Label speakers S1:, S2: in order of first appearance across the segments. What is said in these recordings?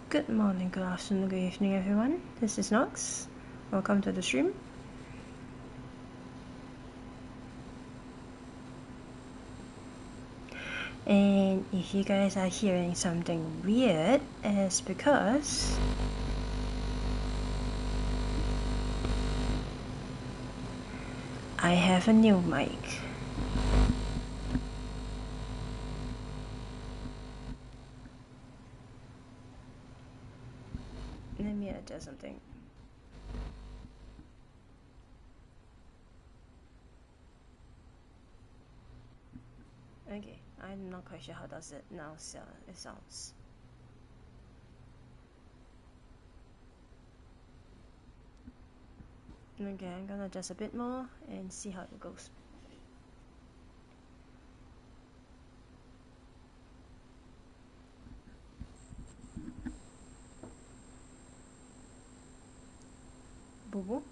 S1: Good morning, good afternoon, good evening, everyone. This is Nox. Welcome to the stream. And if you guys are hearing something weird, it's because I have a new mic. Let me adjust something. Okay, I'm not quite sure how does it now it sounds. Okay, I'm gonna adjust a bit more and see how it goes. Boo boo.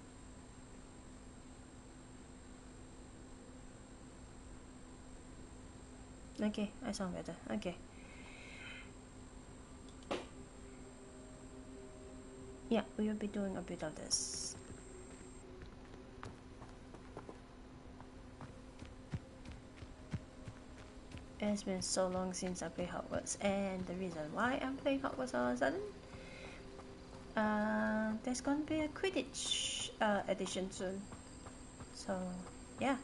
S1: Okay, I sound better. Okay. Yeah, we will be doing a bit of this. It's been so long since I played Hogwarts, and the reason why I'm playing Hogwarts all of a sudden, there's gonna be a Quidditch edition soon. So, yeah.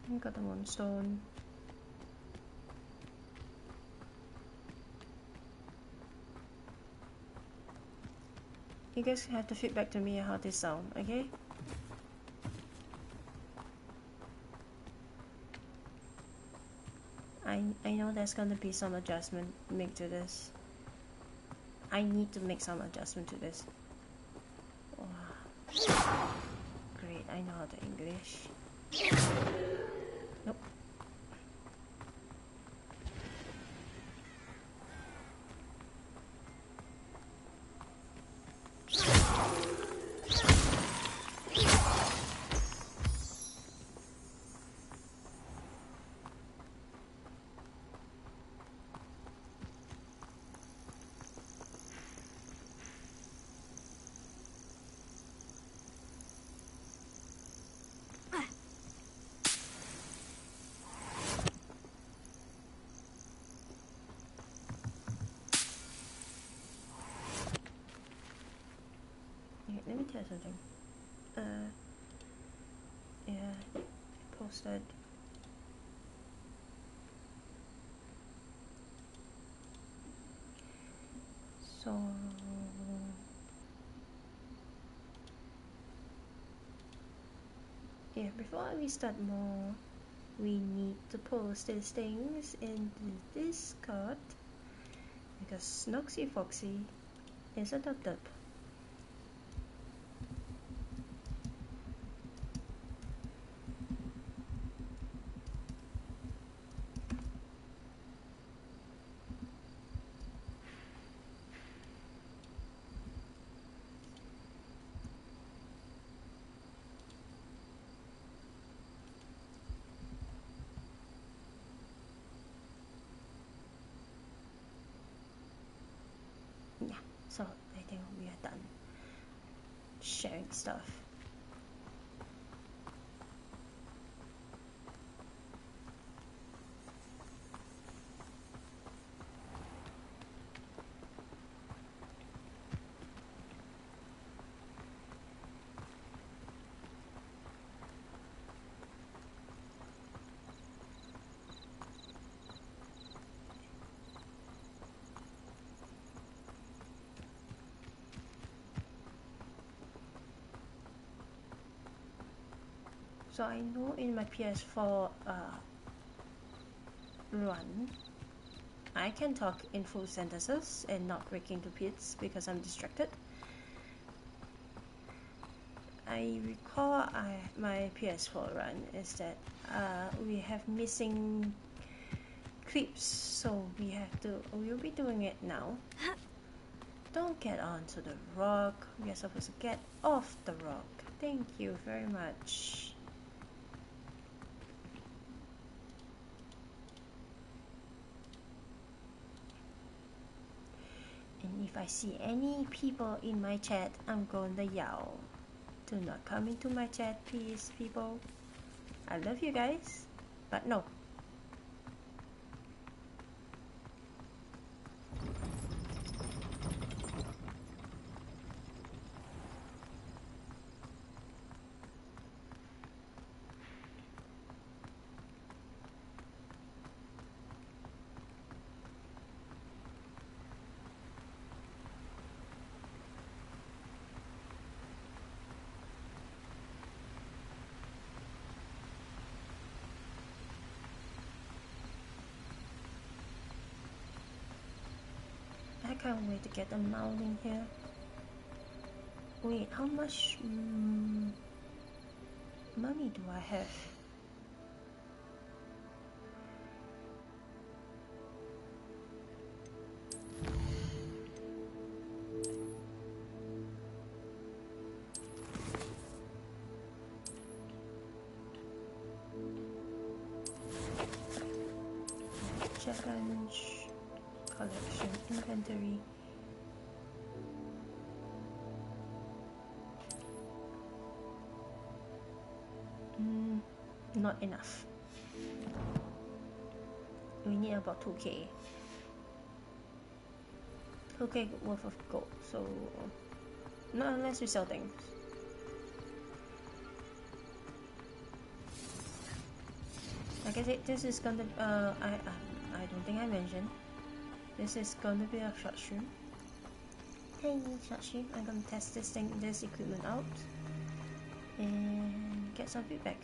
S1: I got the moonstone. You guys have to feedback to me how this sound, okay? I know there's gonna be some adjustment made to this. I need to make some adjustment to this. Wow. Great, I know how to English. Nope. Let me tell you something. Yeah, posted. So, yeah, before we start more, we need to post these things in the Discord because Noxy Foxy is a derp. Yeah, so I think we are done sharing stuff. So I know in my PS4 run, I can talk in full sentences and not break into bits because I'm distracted. I recall my PS4 run is that we have missing clips, so we'll be doing it now. Don't get onto the rock. We are supposed to get off the rock. Thank you very much. And if I see any people in my chat, I'm gonna yell. Do not come into my chat, please, people. I love you guys, but no. I can't wait to get a mount in here. Wait, how much money do I have? Challenge, collection, inventory. Not enough. We need about 2k. 2k worth of gold, so not unless we sell things. Like I said, this is gonna I don't think I mentioned. This is gonna be a short stream. Hey, short stream. I'm gonna test this equipment out and get some feedback.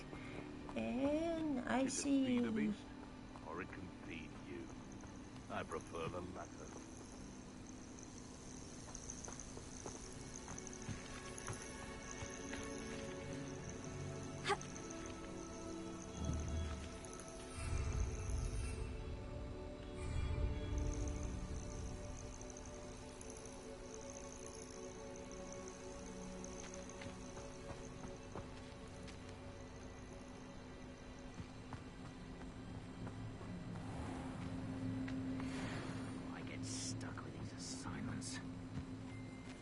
S1: And I see.
S2: Feed a beast, or it can feed you. I prefer the latter.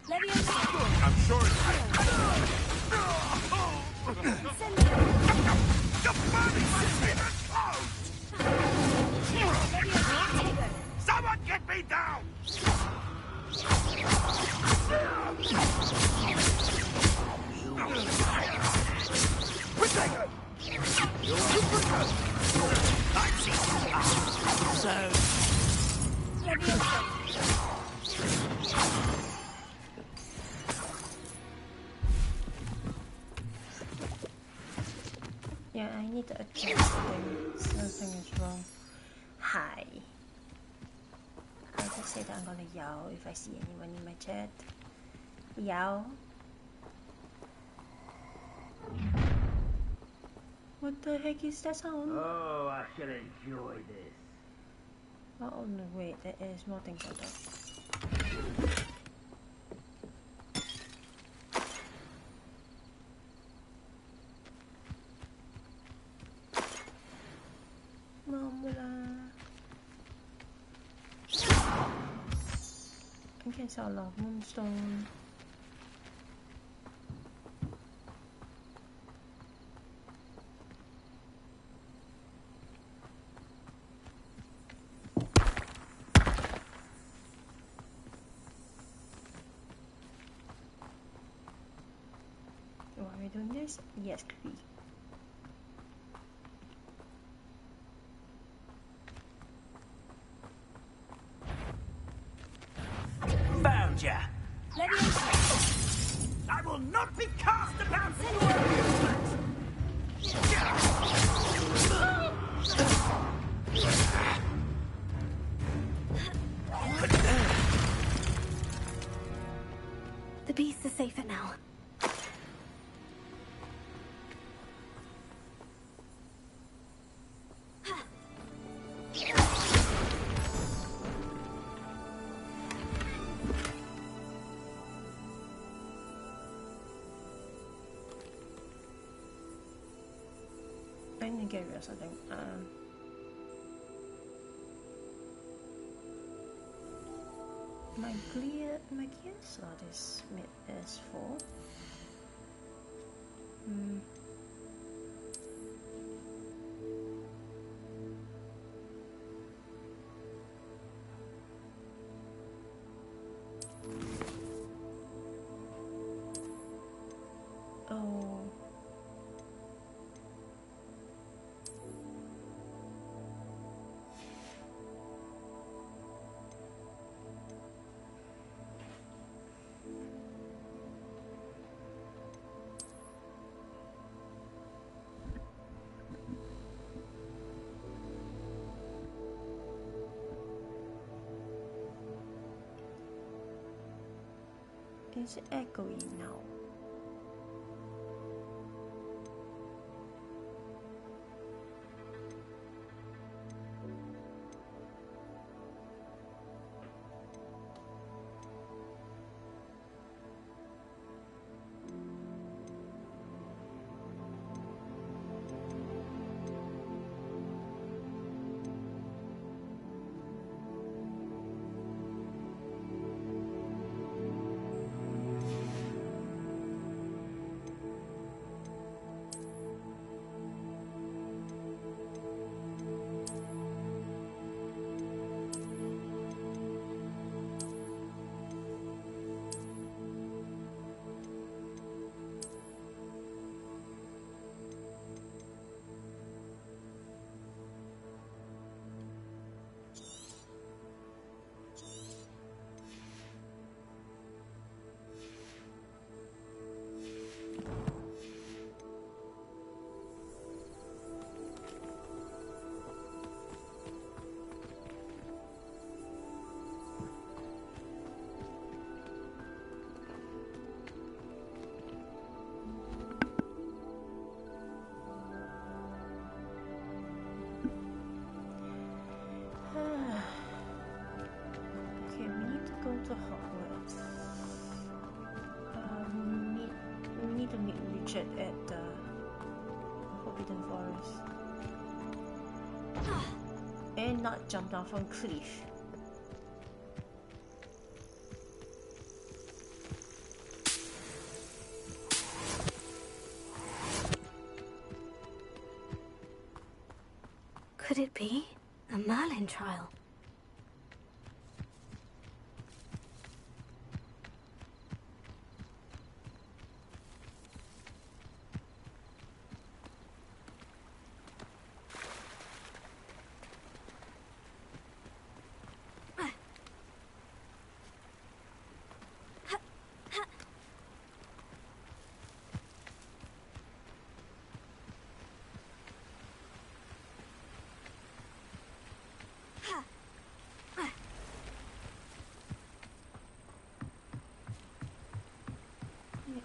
S2: I'm sure it's... The body must be closed! Someone get me down!
S1: Yeah, I need to adjust something is wrong. Hi. I just said I'm gonna yell if I see anyone in my chat. Yell. What the heck is that sound?
S3: Oh, I shall enjoy this.
S1: Oh no, wait, there is more things on top. I can sell a lot of moonstone. Why are we doing this? Yes, please.
S3: Found ya! I will not be cast about
S4: least are safer now.
S1: I need to get rid of something. My gear slot is full. Oh. It's echoey now. Okay, we need to go to Hogwarts. We need to meet Richard at the Forbidden Forest. And not jump down from cliff.
S4: Could it be a Merlin trial?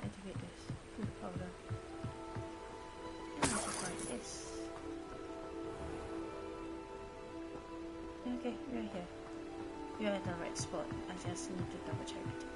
S1: Activate this food powder. And also like this. Okay, we're here. We're at the right spot. I just need to double check it.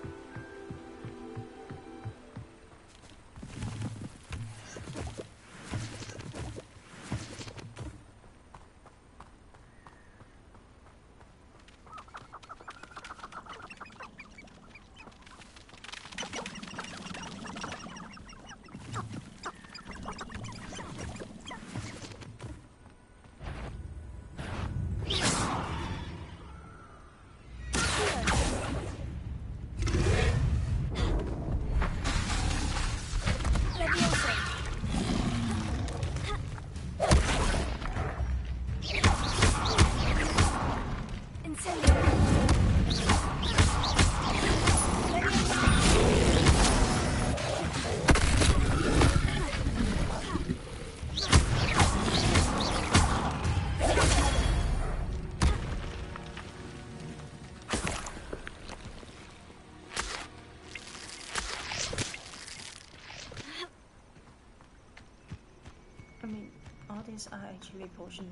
S1: these are actually potion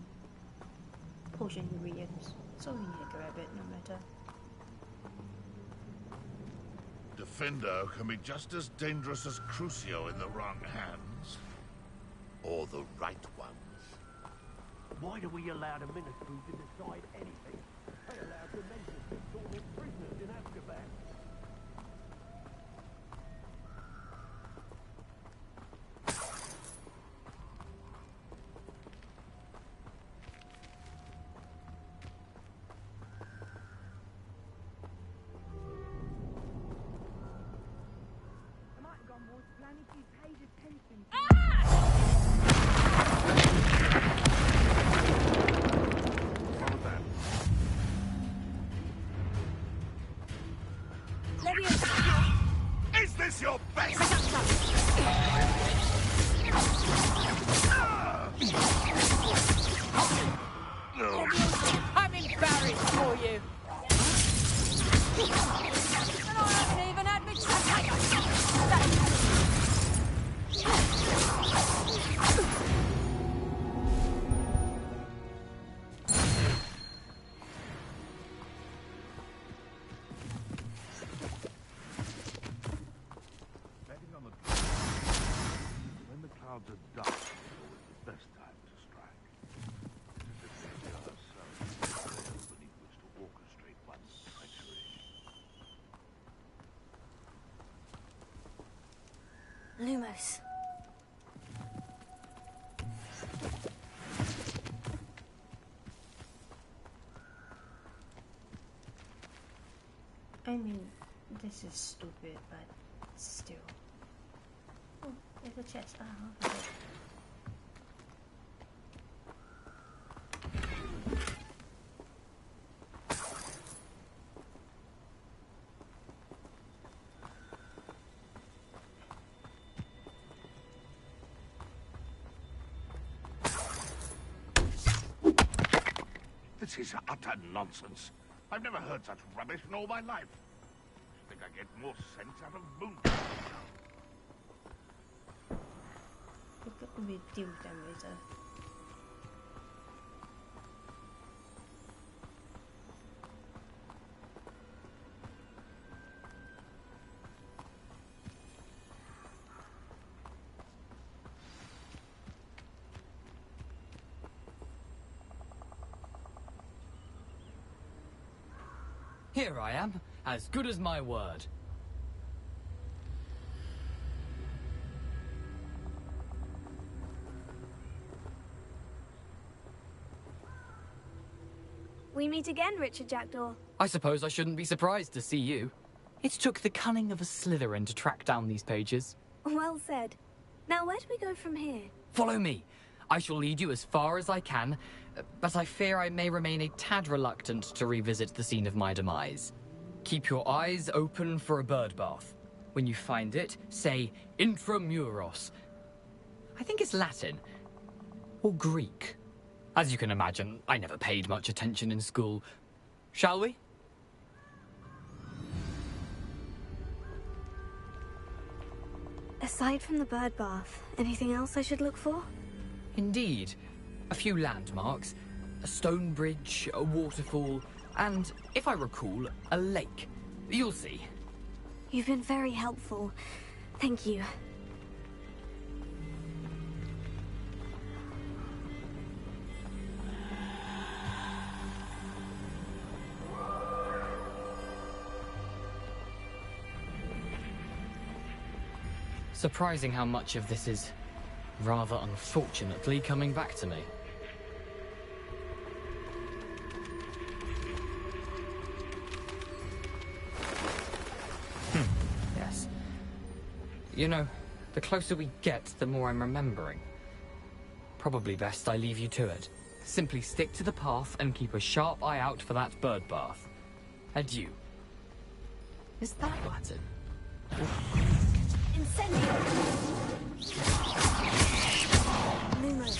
S1: ingredients, so we need to grab it no matter.
S2: Defendo can be just as dangerous as Crucio in the wrong hands. Or the right ones.
S3: Why do we allow the ministry to decide anything? They allow dementors to torment prisoners in Azkaban.
S2: Is this your best?
S5: I'm embarrassed for you. And I haven't even had me
S2: When the clouds are dark, it's always the best time to strike. Defender herself is beneath which to orchestrate one's treachery.
S4: Lumos.
S1: I mean, this is stupid, but still. Oh, there's a chest. Okay.
S2: This is utter nonsense. I've never heard such rubbish in all my life. I think I get more sense out of moon.
S1: We deal with them later.
S6: Here I am, as good as my word.
S4: We meet again, Richard Jackdaw.
S6: I suppose I shouldn't be surprised to see you. It took the cunning of a Slytherin to track down these pages.
S4: Well said. Now, where do we go from here?
S6: Follow me. I shall lead you as far as I can, but I fear I may remain a tad reluctant to revisit the scene of my demise. Keep your eyes open for a bird bath. When you find it, say intramuros. I think it's Latin. Or Greek. As you can imagine, I never paid much attention in school. Shall we?
S4: Aside from the bird bath, anything else I should look for?
S6: Indeed. A few landmarks, a stone bridge, a waterfall, and, if I recall, a lake. You'll see.
S4: You've been very helpful. Thank you.
S6: Surprising how much of this is, rather unfortunately, coming back to me. Yes. You know, the closer we get, the more I'm remembering. Probably best I leave you to it. Simply stick to the path and keep a sharp eye out for that bird bath. Adieu. Is that Latin?
S4: Incendio! Lumos.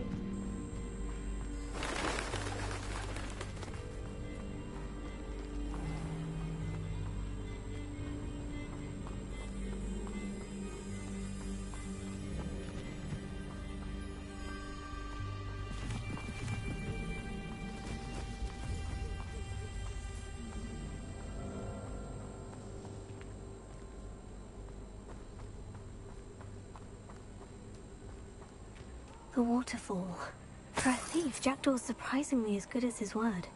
S1: right?
S4: The waterfall. For a thief, Jackdaw's surprisingly as good as his word.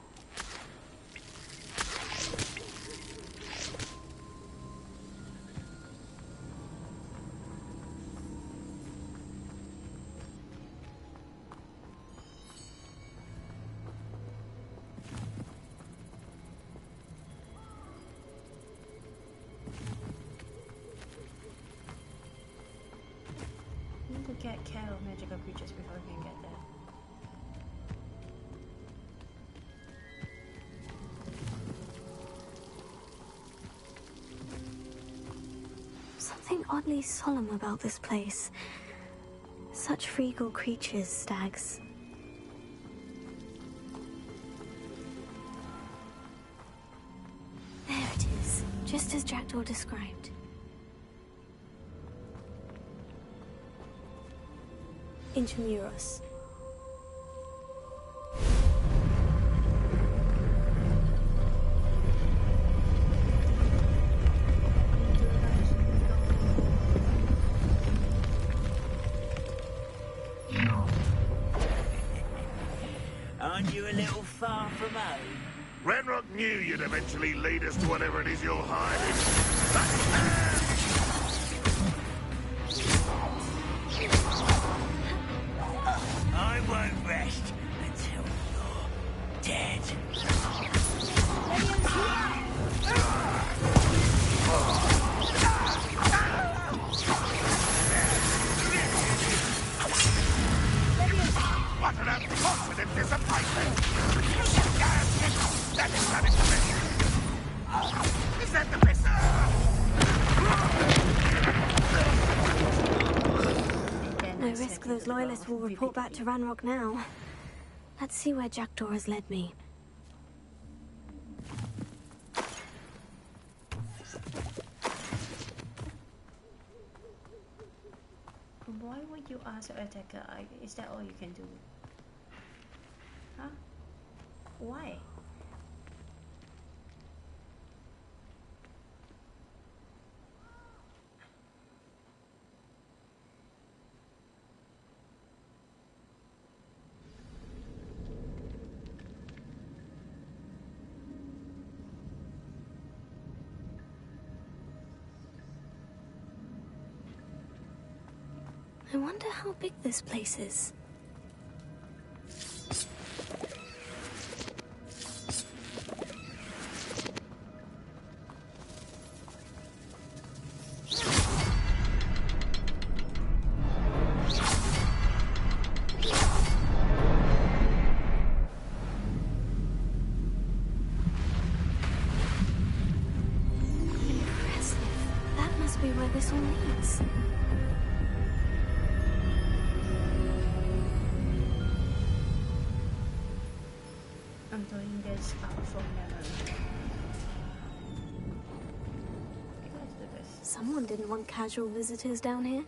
S1: We need to get care of magical creatures before we can get there.
S4: Something oddly solemn about this place. Such regal creatures, stags. There it is, just as Jackdaw described. Intramuros.
S7: Aren't you a little far from home?
S2: Ranrock knew you'd eventually lead us to whatever it is you're hiding.
S7: I won't rest until you're dead.
S2: What an unfortunate disappointment! That is not it. Is that the best?
S4: No risk those loyalists will report back to Ranrock now. Let's see where Jackdaw has led me.
S1: Why would you ask an attacker? Is that all you can do? Huh? Why?
S4: I wonder how big this place is. Impressive. That must be where this all leads.
S1: I'm doing this out from memory. Let's do this.
S4: Someone didn't want casual visitors down here.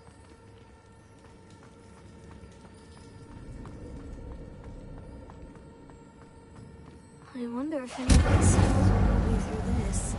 S4: I wonder if any of these souls will help me through this.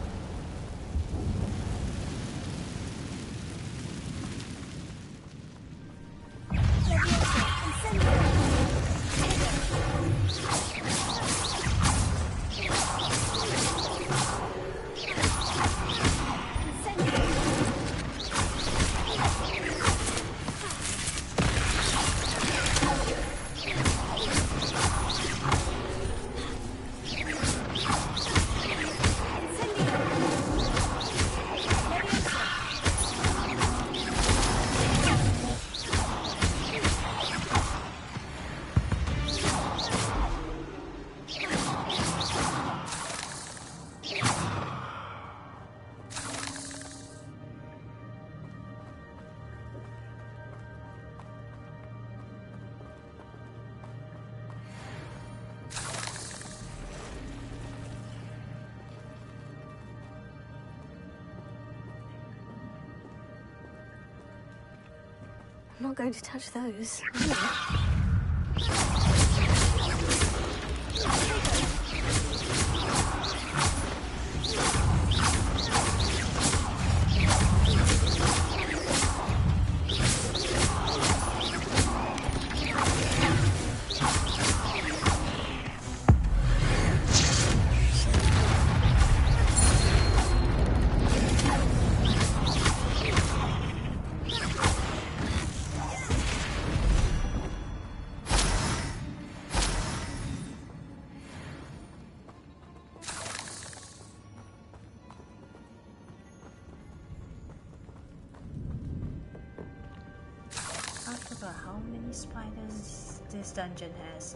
S4: I'm not going to touch those.
S1: I forgot how many spiders this dungeon has.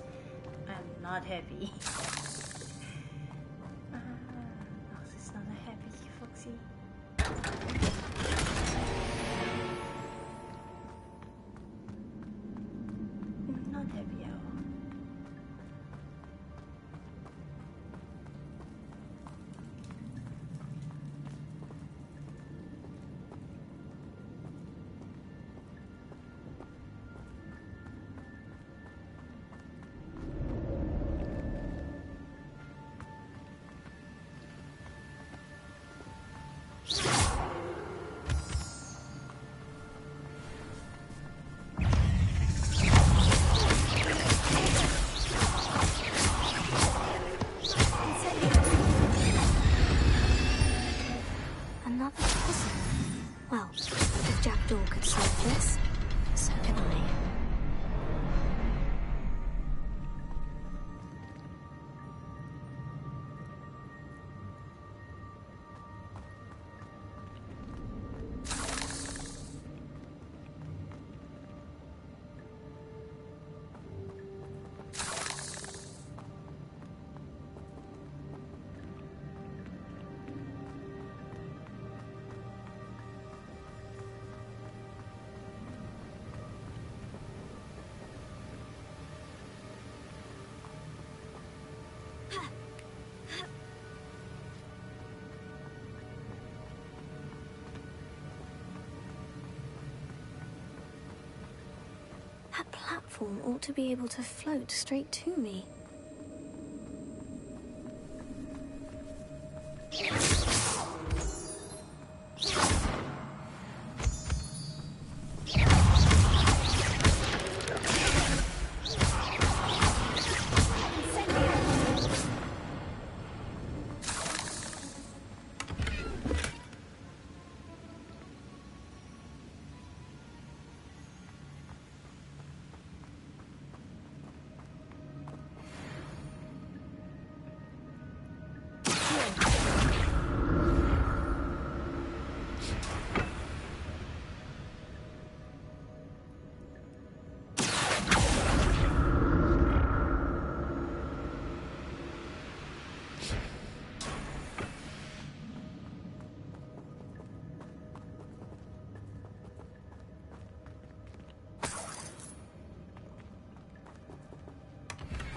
S1: I'm not happy. No, it's not a happy, Foxy. Not happy at all.
S4: Another puzzle. Well, if Jackdaw could solve this, so can I. That platform ought to be able to float straight to me.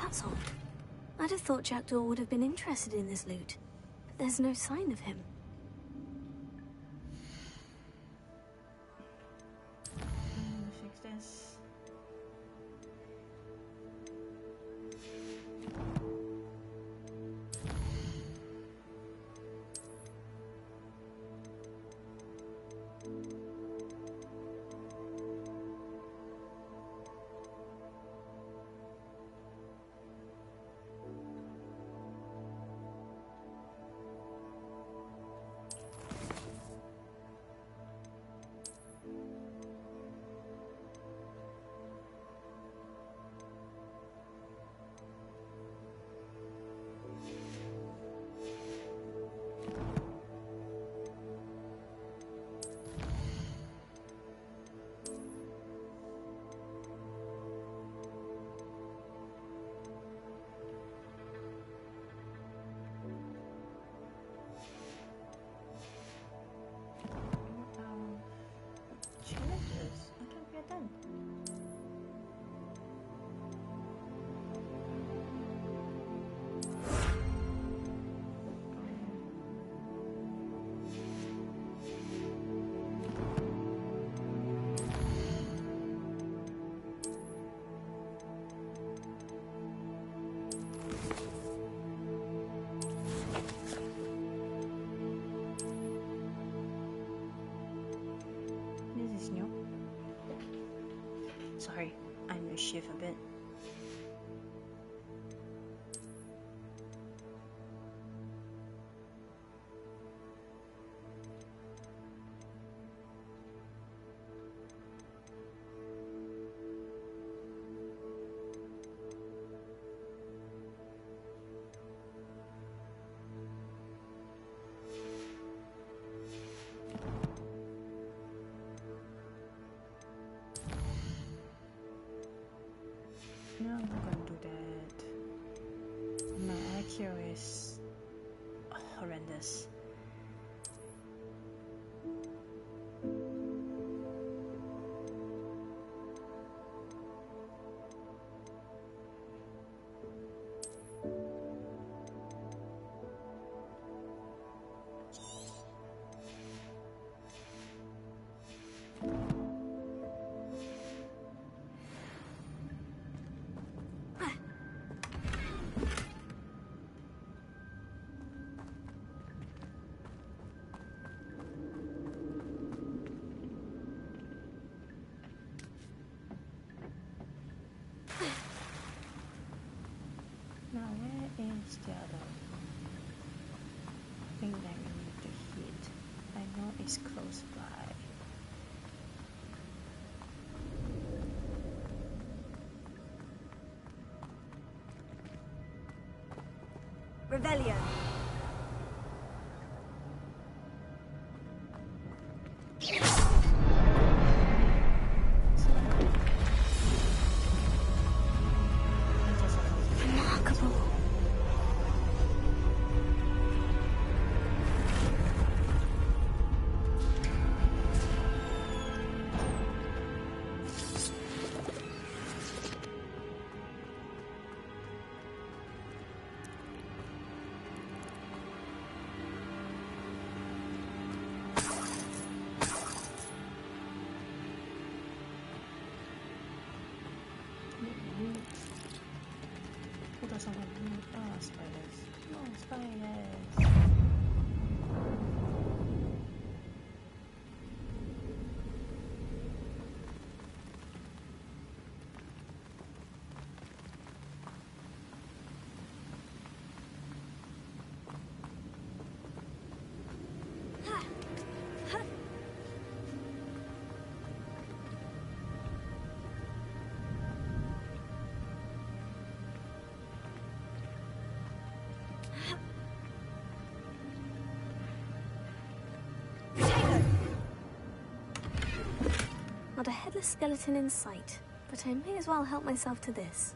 S4: That's odd. I'd have thought Jackdaw would have been interested in this loot, but there's no sign of him.
S1: Fix this. shift a bit. No, I'm not gonna do that. My IQ is horrendous. Now where is the other thing that we need to hit? I know it's close by.
S4: Rebellion. Remarkable.
S1: Who doesn't want to move? Oh, spiders. No, spiders.
S4: Not a headless skeleton in sight, but I may as well help myself to this.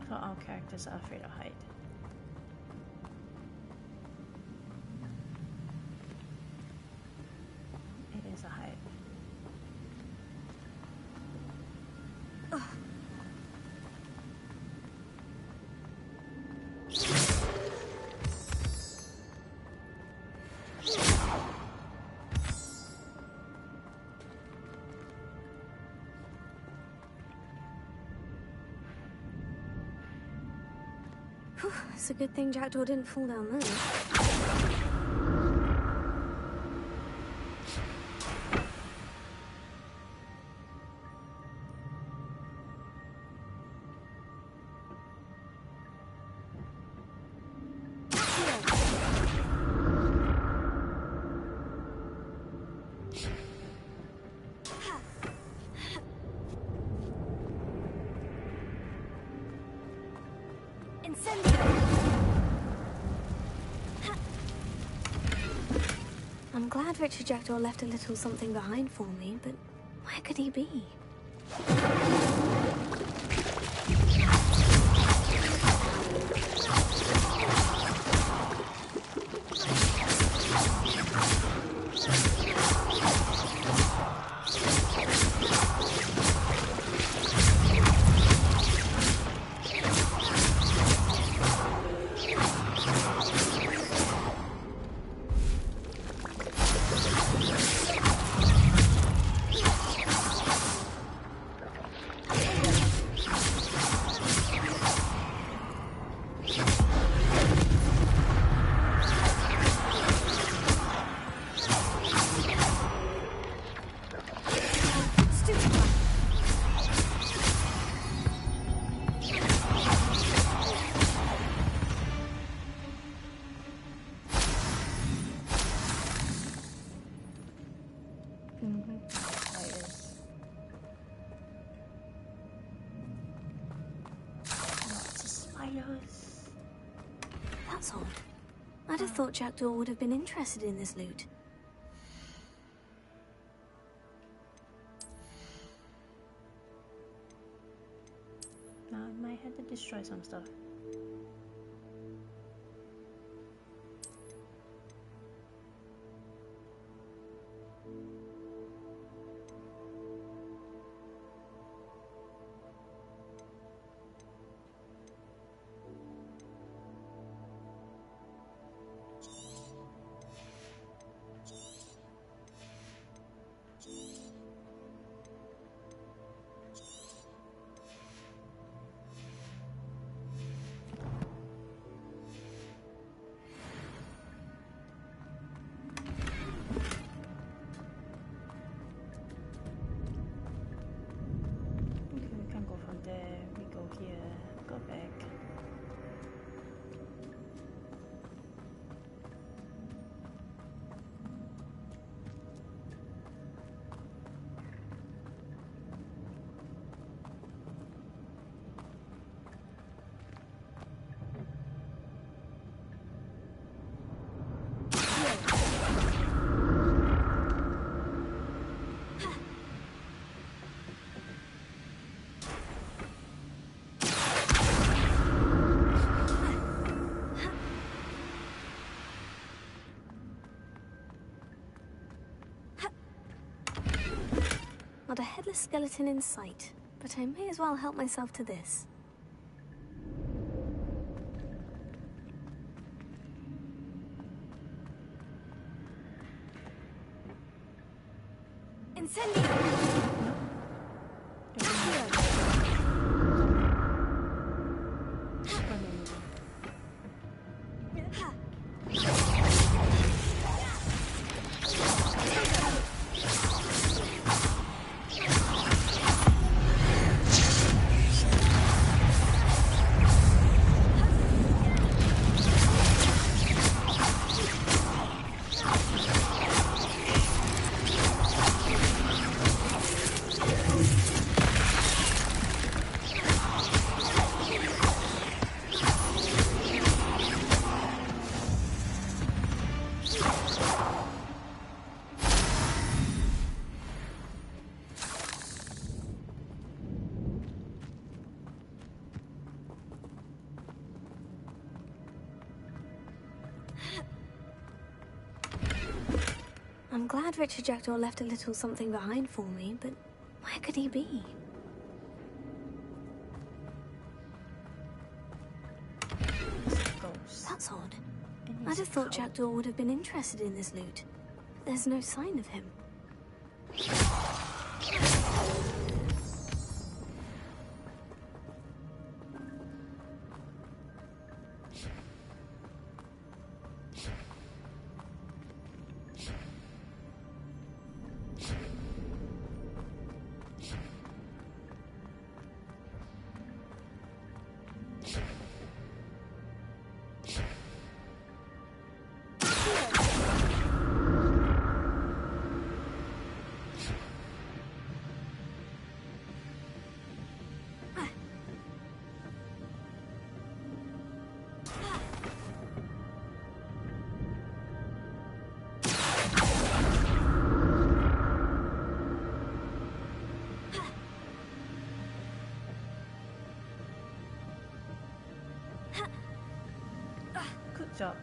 S1: So all characters are afraid of height. It is a height.
S4: Whew, it's a good thing Jackdaw didn't fall down there. I'm glad Richard Jackdaw left a little something behind for me, but where could he be?
S1: Yes.
S4: That's odd. I'd have thought Jackdaw would have been interested in this loot.
S1: Now I might have to destroy some stuff.
S4: Not a headless skeleton in sight, but I may as well help myself to this. Incendio! I'm glad Richard Jackdaw left a little something behind for me, but where could he be? That's odd. I'd have thought Jackdaw would have been interested in this loot. There's no sign of him.
S1: Good job.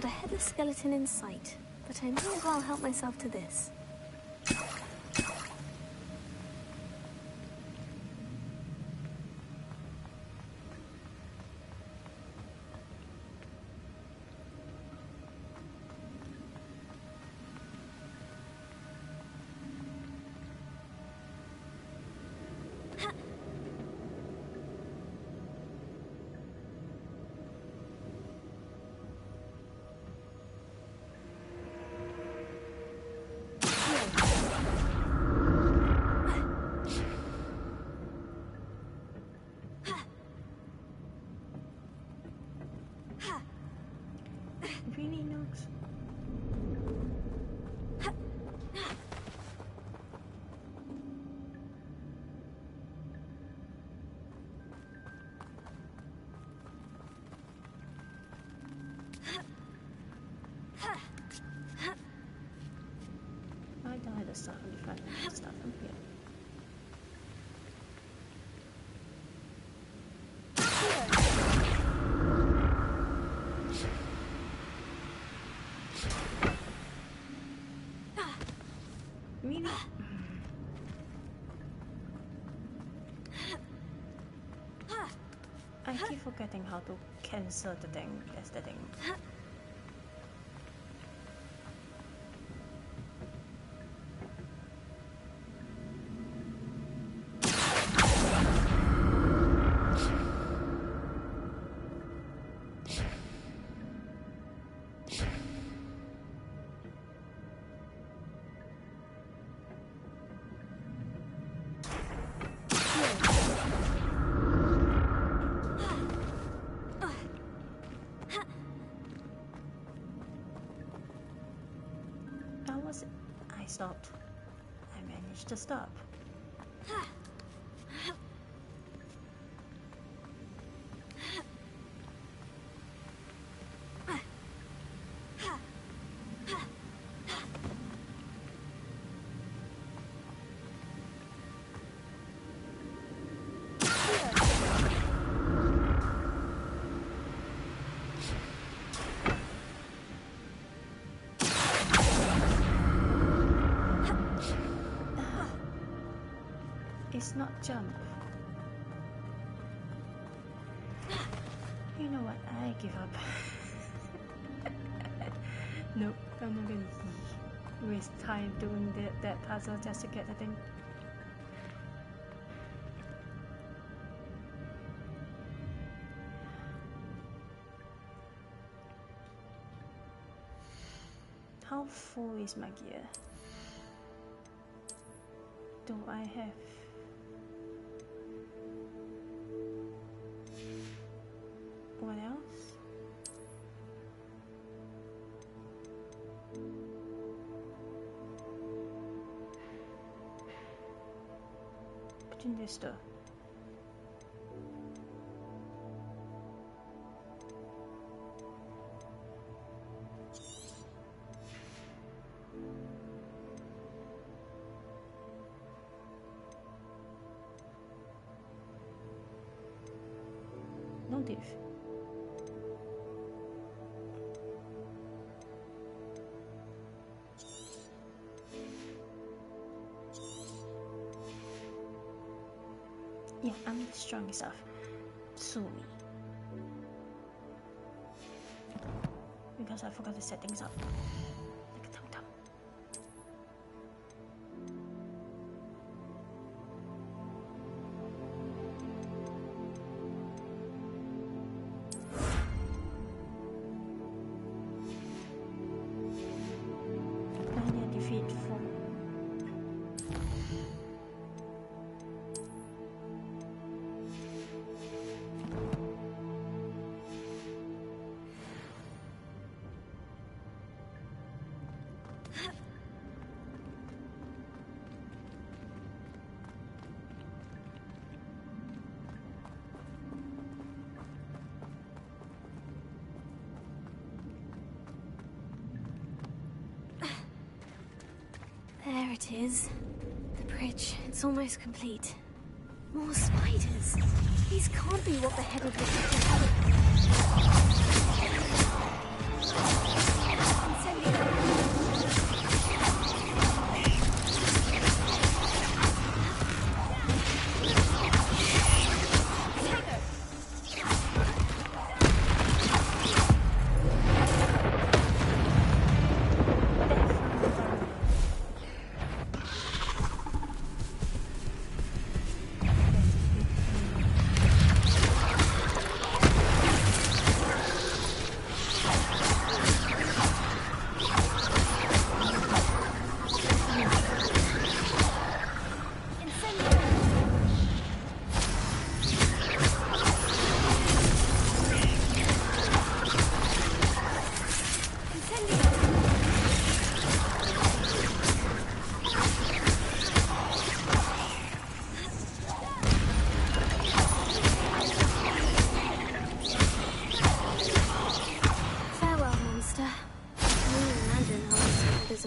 S4: Not a headless skeleton in sight, but I may as well help myself to this.
S1: Really knocks. I died the stuff in the front and stuff from here. Really? I keep forgetting how to cancel the thing. That's the thing. I stopped. I managed to stop. It's not jump. You know what? I give up. Nope, I'm not gonna waste time doing that puzzle just to get the thing. How full is my gear? Do I have... What else? Put in this door. No diff. Yeah, I'm the strongest stuff. Sue me. Because I forgot to set things up. Like a tum-tum. Pioneer defeat 4.
S4: There it is. The bridge. It's almost complete. More spiders. These can't be what the head of the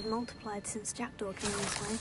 S4: Multiplied since Jackdaw came this way.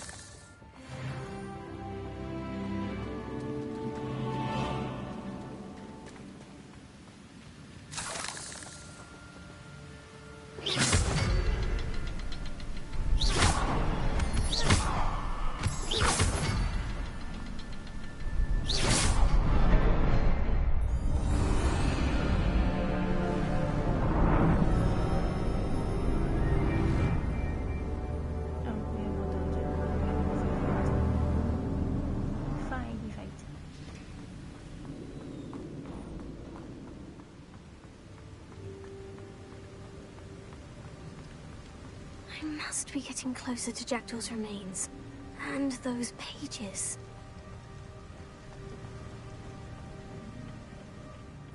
S4: I must be getting closer to Jackdaw's remains. And those pages.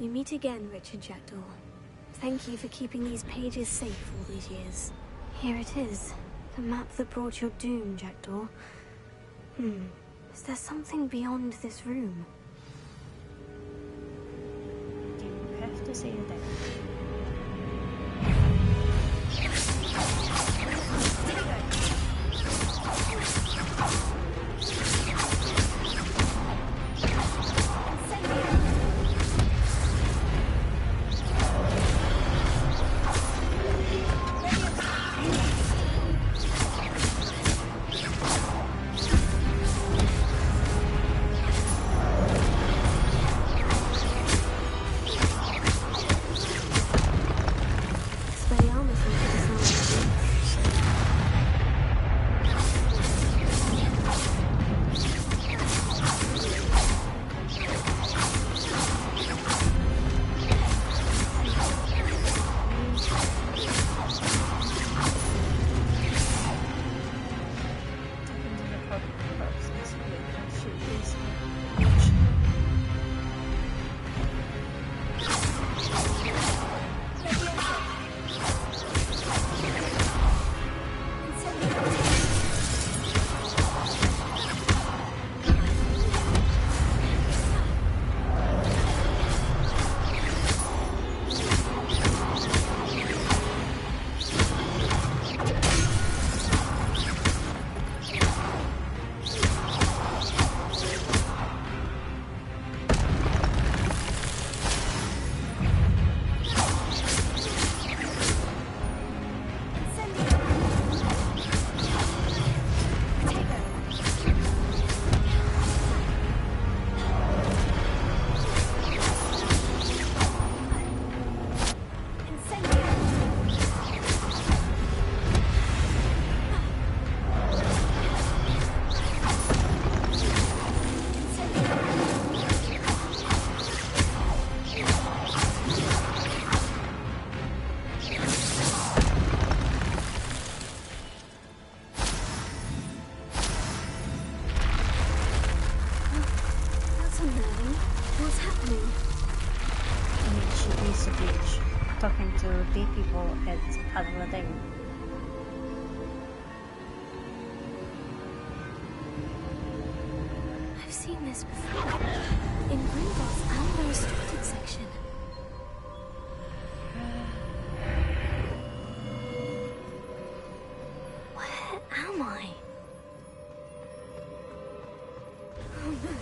S4: We meet again, Richard Jackdaw. Thank you for keeping these pages safe all these years. Here it is. The map that brought your doom, Jackdaw. Is there something beyond this room?
S1: Do you have to say that? Talking to the people at Aladdin.
S4: I've seen this before. In Gringotts and the restricted section. Where am I? Oh no.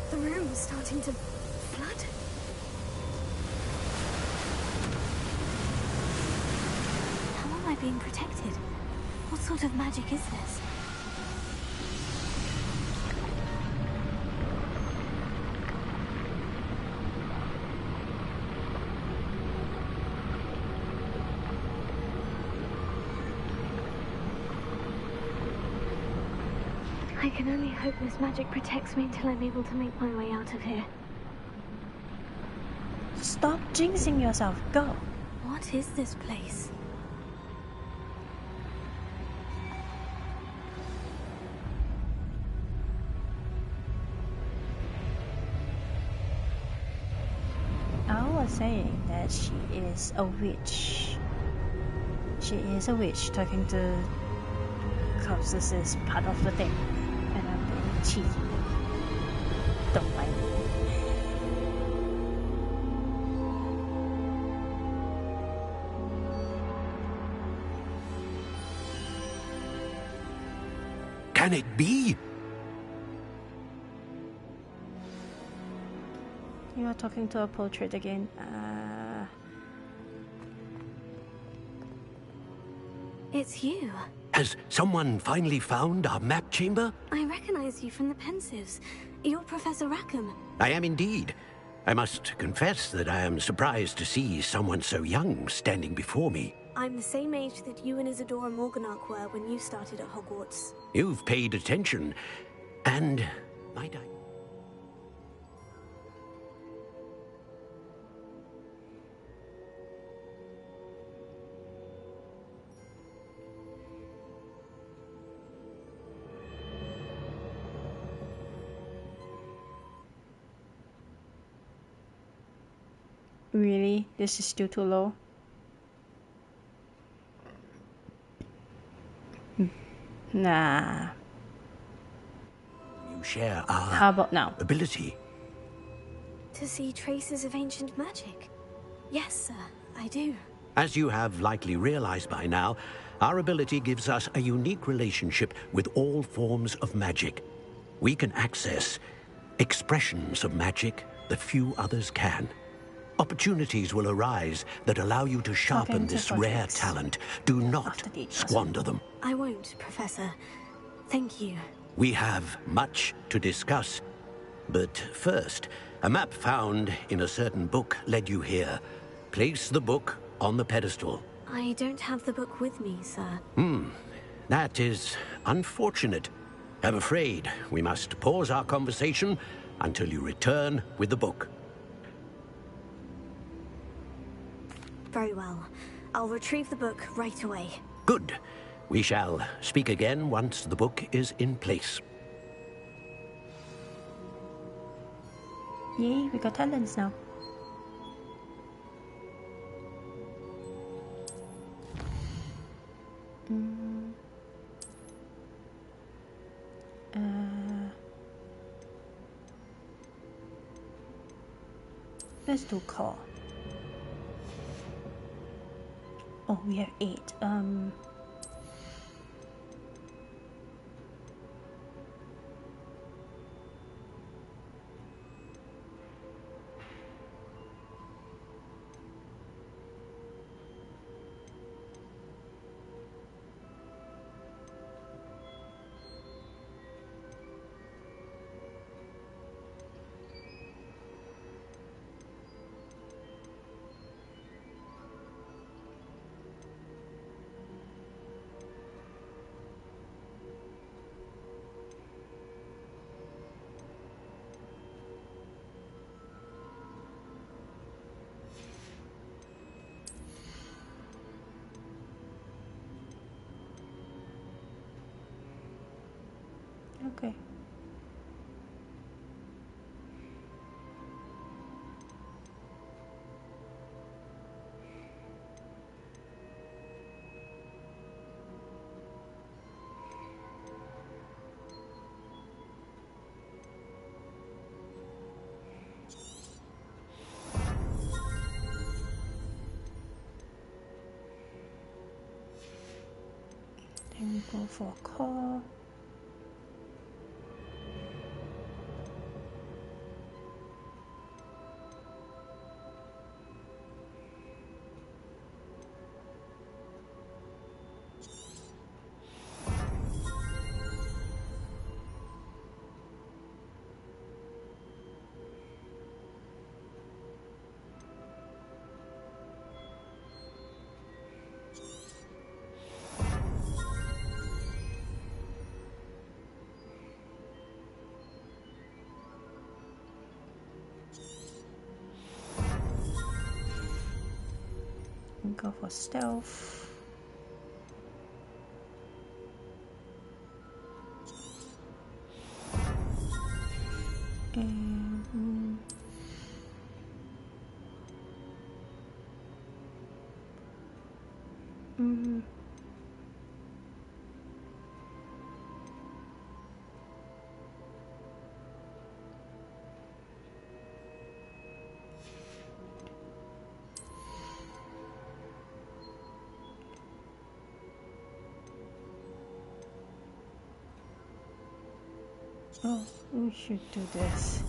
S4: The room is starting to flood. I being protected? What sort of magic is this? I can only hope this magic protects me until I'm able to make my way out of here.
S1: Stop jinxing yourself. Go.
S4: What is this place?
S1: I was saying that she is a witch. She is a witch talking to corpses is part of the thing. And I'm being cheeky. Don't mind me.
S3: Can it be?
S1: You are talking to a portrait again.
S4: It's you.
S3: Has someone finally found our map chamber?
S4: I recognize you from the Pensives. You're Professor Rackham.
S3: I am indeed. I must confess that I am surprised to see someone so young standing before me.
S4: I'm the same age that you and Isadora Morganach were when you started at Hogwarts.
S3: You've paid attention, and might I?
S1: Really? This is still too low? Nah.
S3: You share
S1: How
S3: our
S1: about now?
S3: ability.
S4: To see traces of ancient magic? Yes, sir, I do.
S3: As you have likely realized by now, our ability gives us a unique relationship with all forms of magic. We can access expressions of magic that few others can. Opportunities will arise that allow you to sharpen
S1: Talking to
S3: this rare
S1: portraits.
S3: talent. Do not
S1: After the
S3: squander them.
S4: I won't, Professor. Thank you.
S3: We have much to discuss. But first, a map found in a certain book led you here. Place the book on the pedestal.
S4: I don't have the book with me, sir.
S3: That is unfortunate. I'm afraid we must pause our conversation until you return with the book.
S4: Very well. I'll retrieve the book right away.
S3: Good. We shall speak again once the book is in place.
S1: Yay, we got talents now. Let's do call. Oh, we have 8. Okay. Then we go for a call. Go for stealth. And oh, we should do this.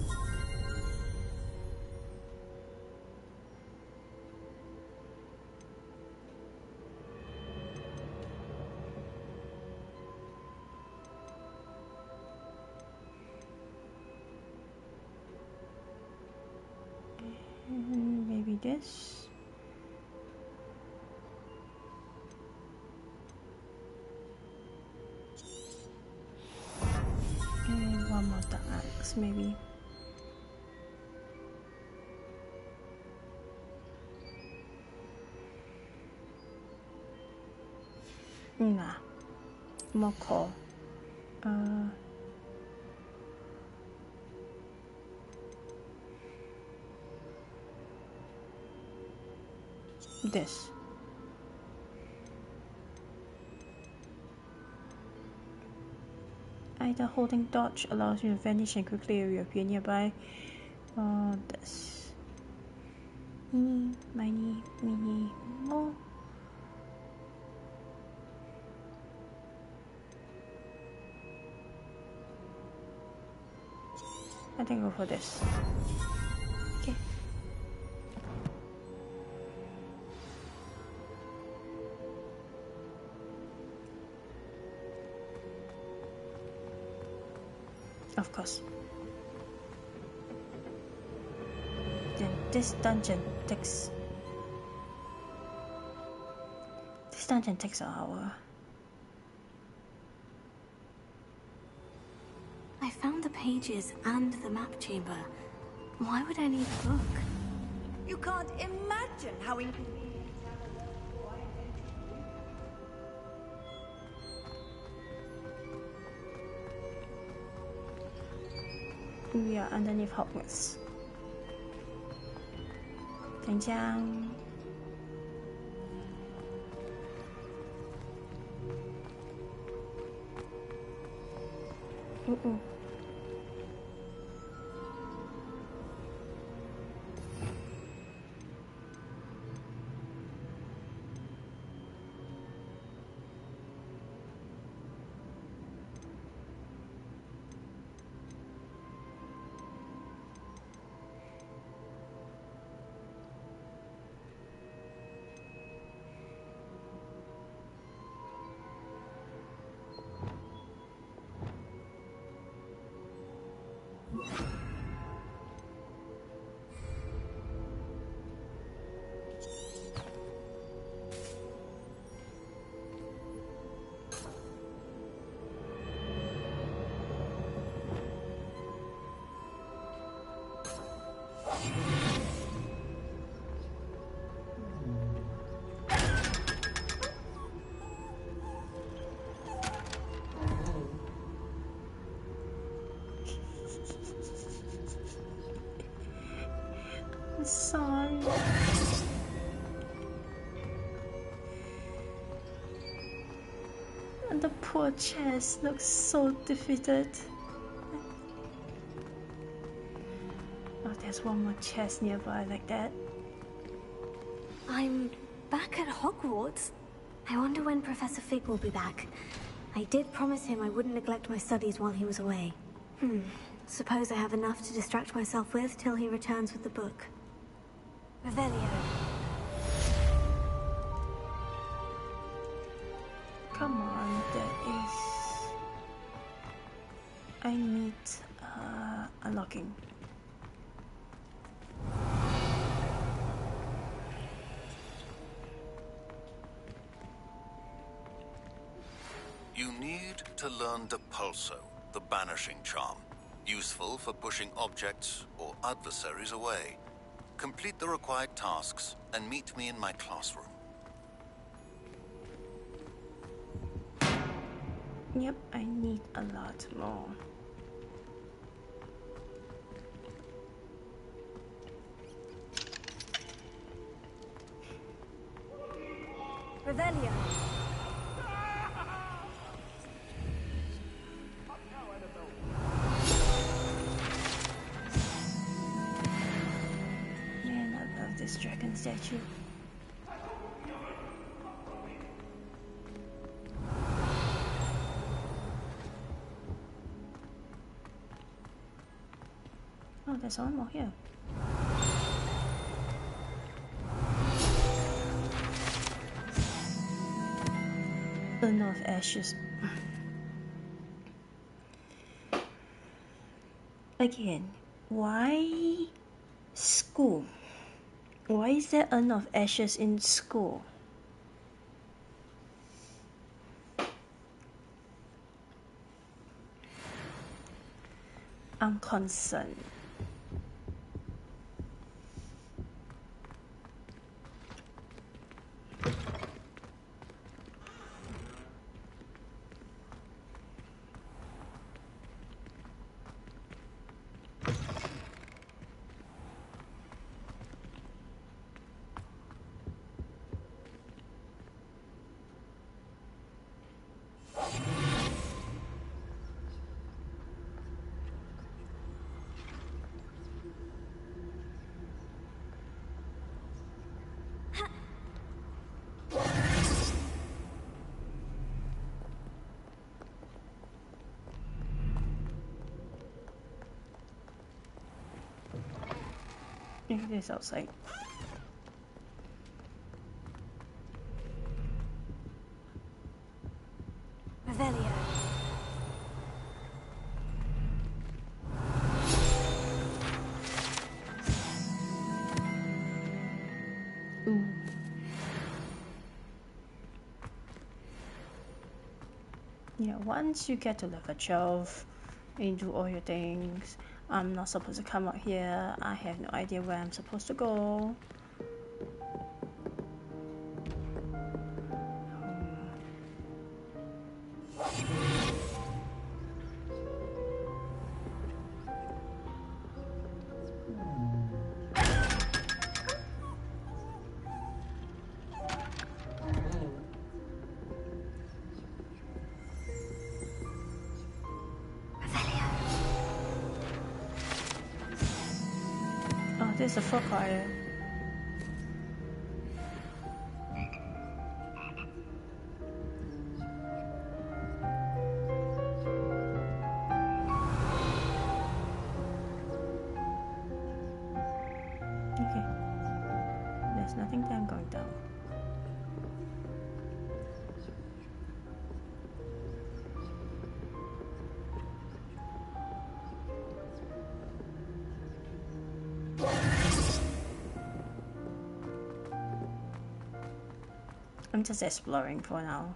S1: And maybe this. And one more dark axe, maybe. Nah, more core. This. Either holding dodge allows you to vanish and quickly reappear nearby. This. Mini, more. I think I'll go for this. Okay. Of course. Then this dungeon takes an hour.
S4: I found the pages and the map chamber. Why would I need a book?
S5: You can't imagine how inconvenient.
S1: We are underneath Hogwarts. 等一下。Sorry. And the poor chest looks so defeated. Oh, there's one more chest nearby like that.
S4: I'm back at Hogwarts. I wonder when Professor Fig will be back. I did promise him I wouldn't neglect my studies while he was away. Suppose I have enough to distract myself with till he returns with the book. Revelio.
S1: Come on, there is... I need unlocking.
S8: You need to learn Depulso, the banishing charm. Useful for pushing objects or adversaries away. Complete the required tasks and meet me in my classroom.
S1: Yep, I need a lot more.
S5: Revelio.
S1: Man, I love this dragon statue. Oh, there's one more here. Urn of ashes. Again, why school? Why is there urn of ashes in school? I'm concerned. Look at this outside.
S5: Revelio.
S1: Ooh. Yeah, once you get to level 12 and you do all your things, I'm not supposed to come out here. I have no idea where I'm supposed to go. Oh, there's a frog fire. Okay. There's nothing there, I'm going down. I'm just exploring for now.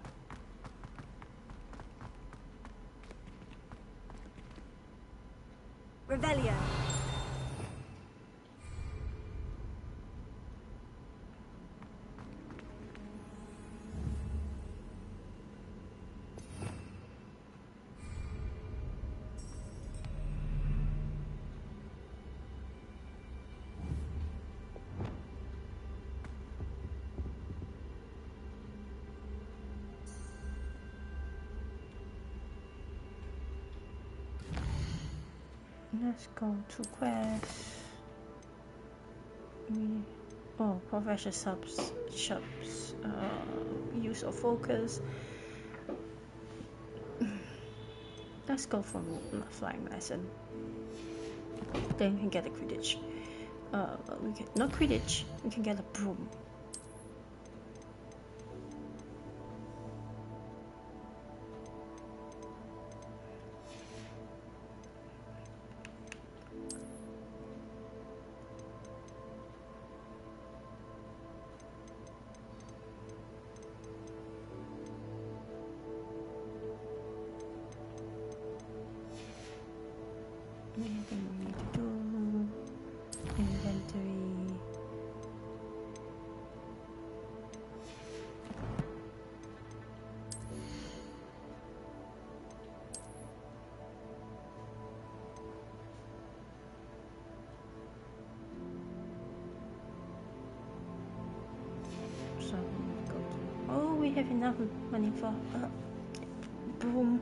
S5: Revelio.
S1: Let's go to quest. Oh, professional shops. Use of focus. Let's go for flying lesson. Then we can get a Quidditch. We can not Quidditch. We can get a broom. Anything we need to do? Inventory. have enough money for a broom. Broom.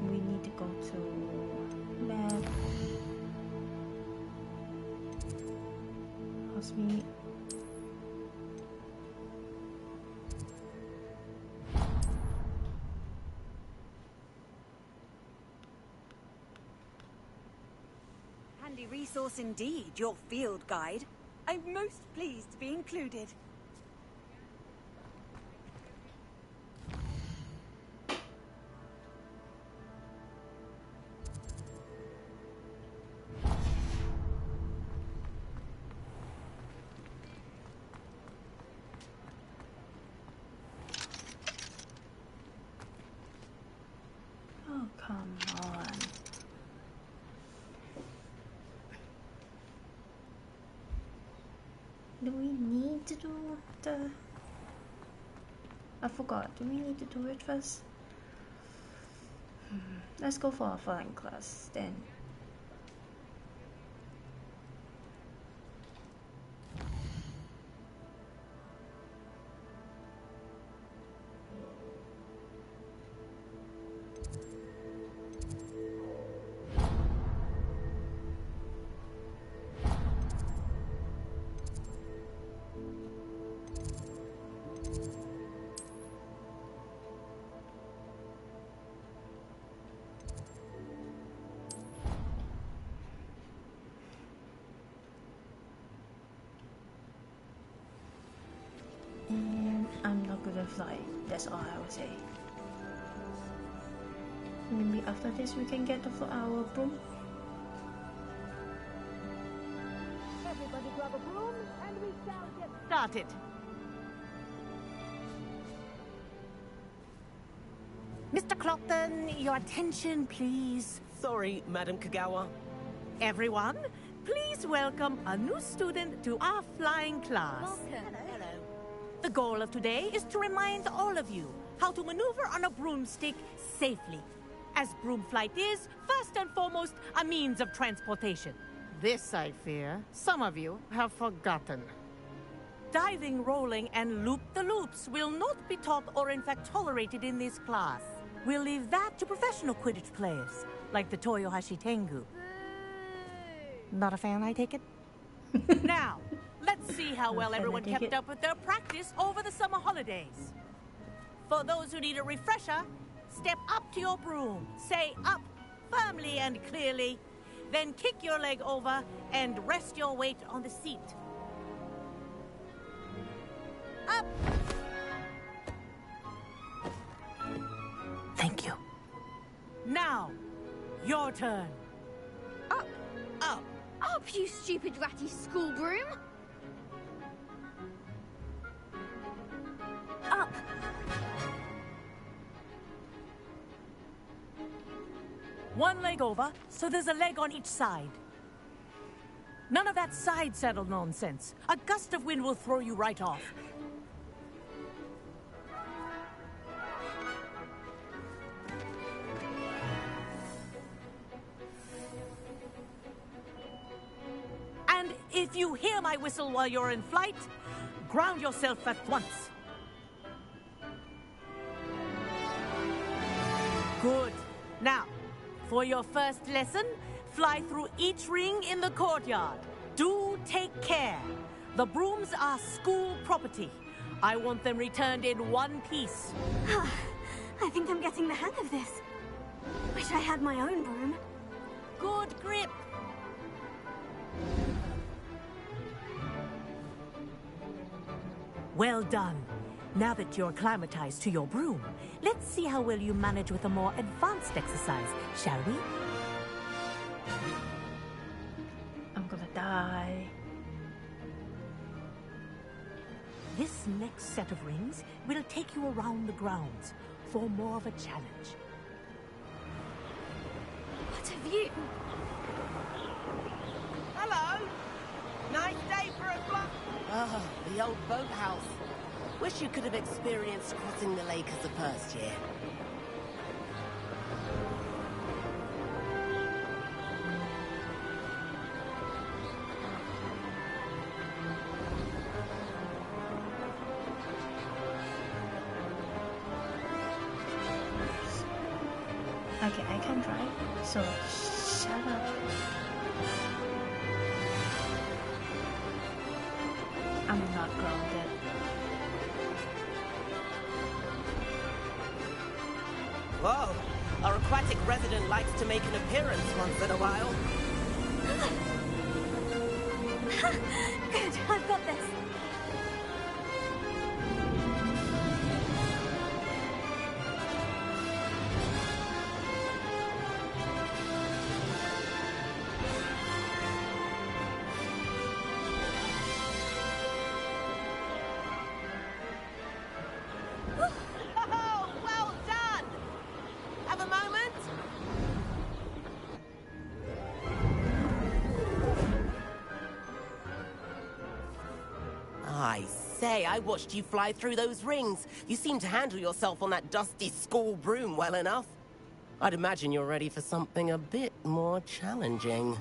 S1: We need to go to map. Hogsmeade.
S5: Handy resource indeed, your field guide. I'm most pleased to be included.
S1: Oh, come on. Do we need to do the... I forgot. Do we need to do it first? Let's go for a flying class then. And I'm not good at flying, that's all I would say. Maybe after this we can get our broom.
S9: Everybody grab a broom and we shall get started. Mr. Clopton, your attention, please.
S10: Sorry, Madam Kagawa.
S9: Everyone, please welcome a new student to our flying class.
S10: Hello.
S9: The goal of today is to remind all of you how to maneuver on a broomstick safely, as broom flight is, first and foremost, a means of transportation.
S11: This, I fear, some of you have forgotten.
S9: Diving, rolling, and loop-the-loops will not be taught or in fact tolerated in this class. We'll leave that to professional Quidditch players, like the Toyohashi Tengu. Not a fan, I take it? Now, let's see how well everyone kept up with their practice over the summer holidays. For those who need a refresher, step up to your broom, say up firmly and clearly, then kick your leg over and rest your weight on the seat. Up!
S11: Thank you.
S9: Now, your turn.
S4: Up!
S9: Up!
S4: Up, you stupid ratty school broom! Up!
S9: One leg over, so there's a leg on each side. None of that side saddle nonsense. A gust of wind will throw you right off. And if you hear my whistle while you're in flight, ground yourself at once. Good. Now, for your first lesson, fly through each ring in the courtyard. Do take care. The brooms are school property. I want them returned in one piece.
S4: I think I'm getting the hang of this. Wish I had my own broom.
S9: Good grip. Well done. Now that you're acclimatized to your broom, let's see how well you manage with a more advanced exercise, shall we?
S1: I'm gonna die.
S9: This next set of rings will take you around the grounds for more of a challenge.
S4: What have you?
S10: Hello. Nice day for a fly. Ah, the old boathouse. Wish you could have experienced crossing the lake as a first year.
S1: Okay, I can drive, so shut up. I'm not grounded.
S10: Whoa! Our aquatic resident likes to make an appearance once in a while.
S4: Good, I've got this.
S10: Oh, well done! Have a moment? I say, I watched you fly through those rings. You seem to handle yourself on that dusty school broom well enough. I'd imagine you're ready for something a bit more challenging.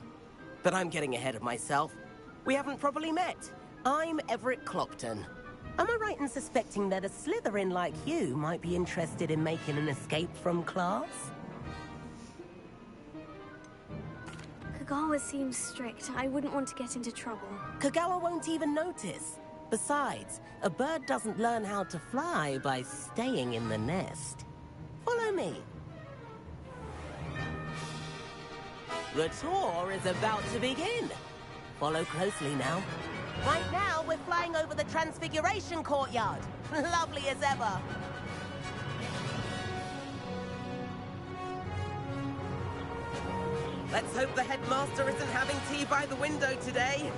S10: But I'm getting ahead of myself. We haven't properly met. I'm Everett Clopton. Am I right in suspecting that a Slytherin like you might be interested in making an escape from class?
S4: Kagawa seems strict. I wouldn't want to get into trouble.
S10: Kagawa won't even notice. Besides, a bird doesn't learn how to fly by staying in the nest. Follow me. The tour is about to begin. Follow closely now. Right now, we're flying over the Transfiguration Courtyard. Lovely as ever. Let's hope the headmaster isn't having tea by the window today.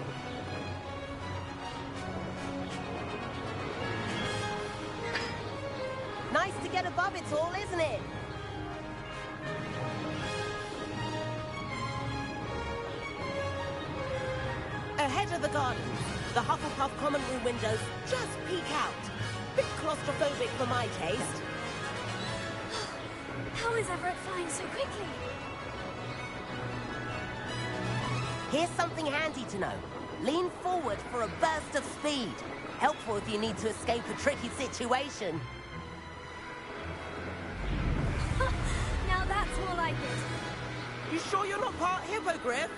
S10: Nice to get above it all, isn't it? Ahead of the garden, the Hufflepuff common room windows just peek out. Bit claustrophobic for my taste.
S4: How is Everett flying so quickly?
S10: Here's something handy to know. Lean forward for a burst of speed. Helpful if you need to escape a tricky situation.
S4: Now that's more like it.
S10: You sure you're not part hippogriff?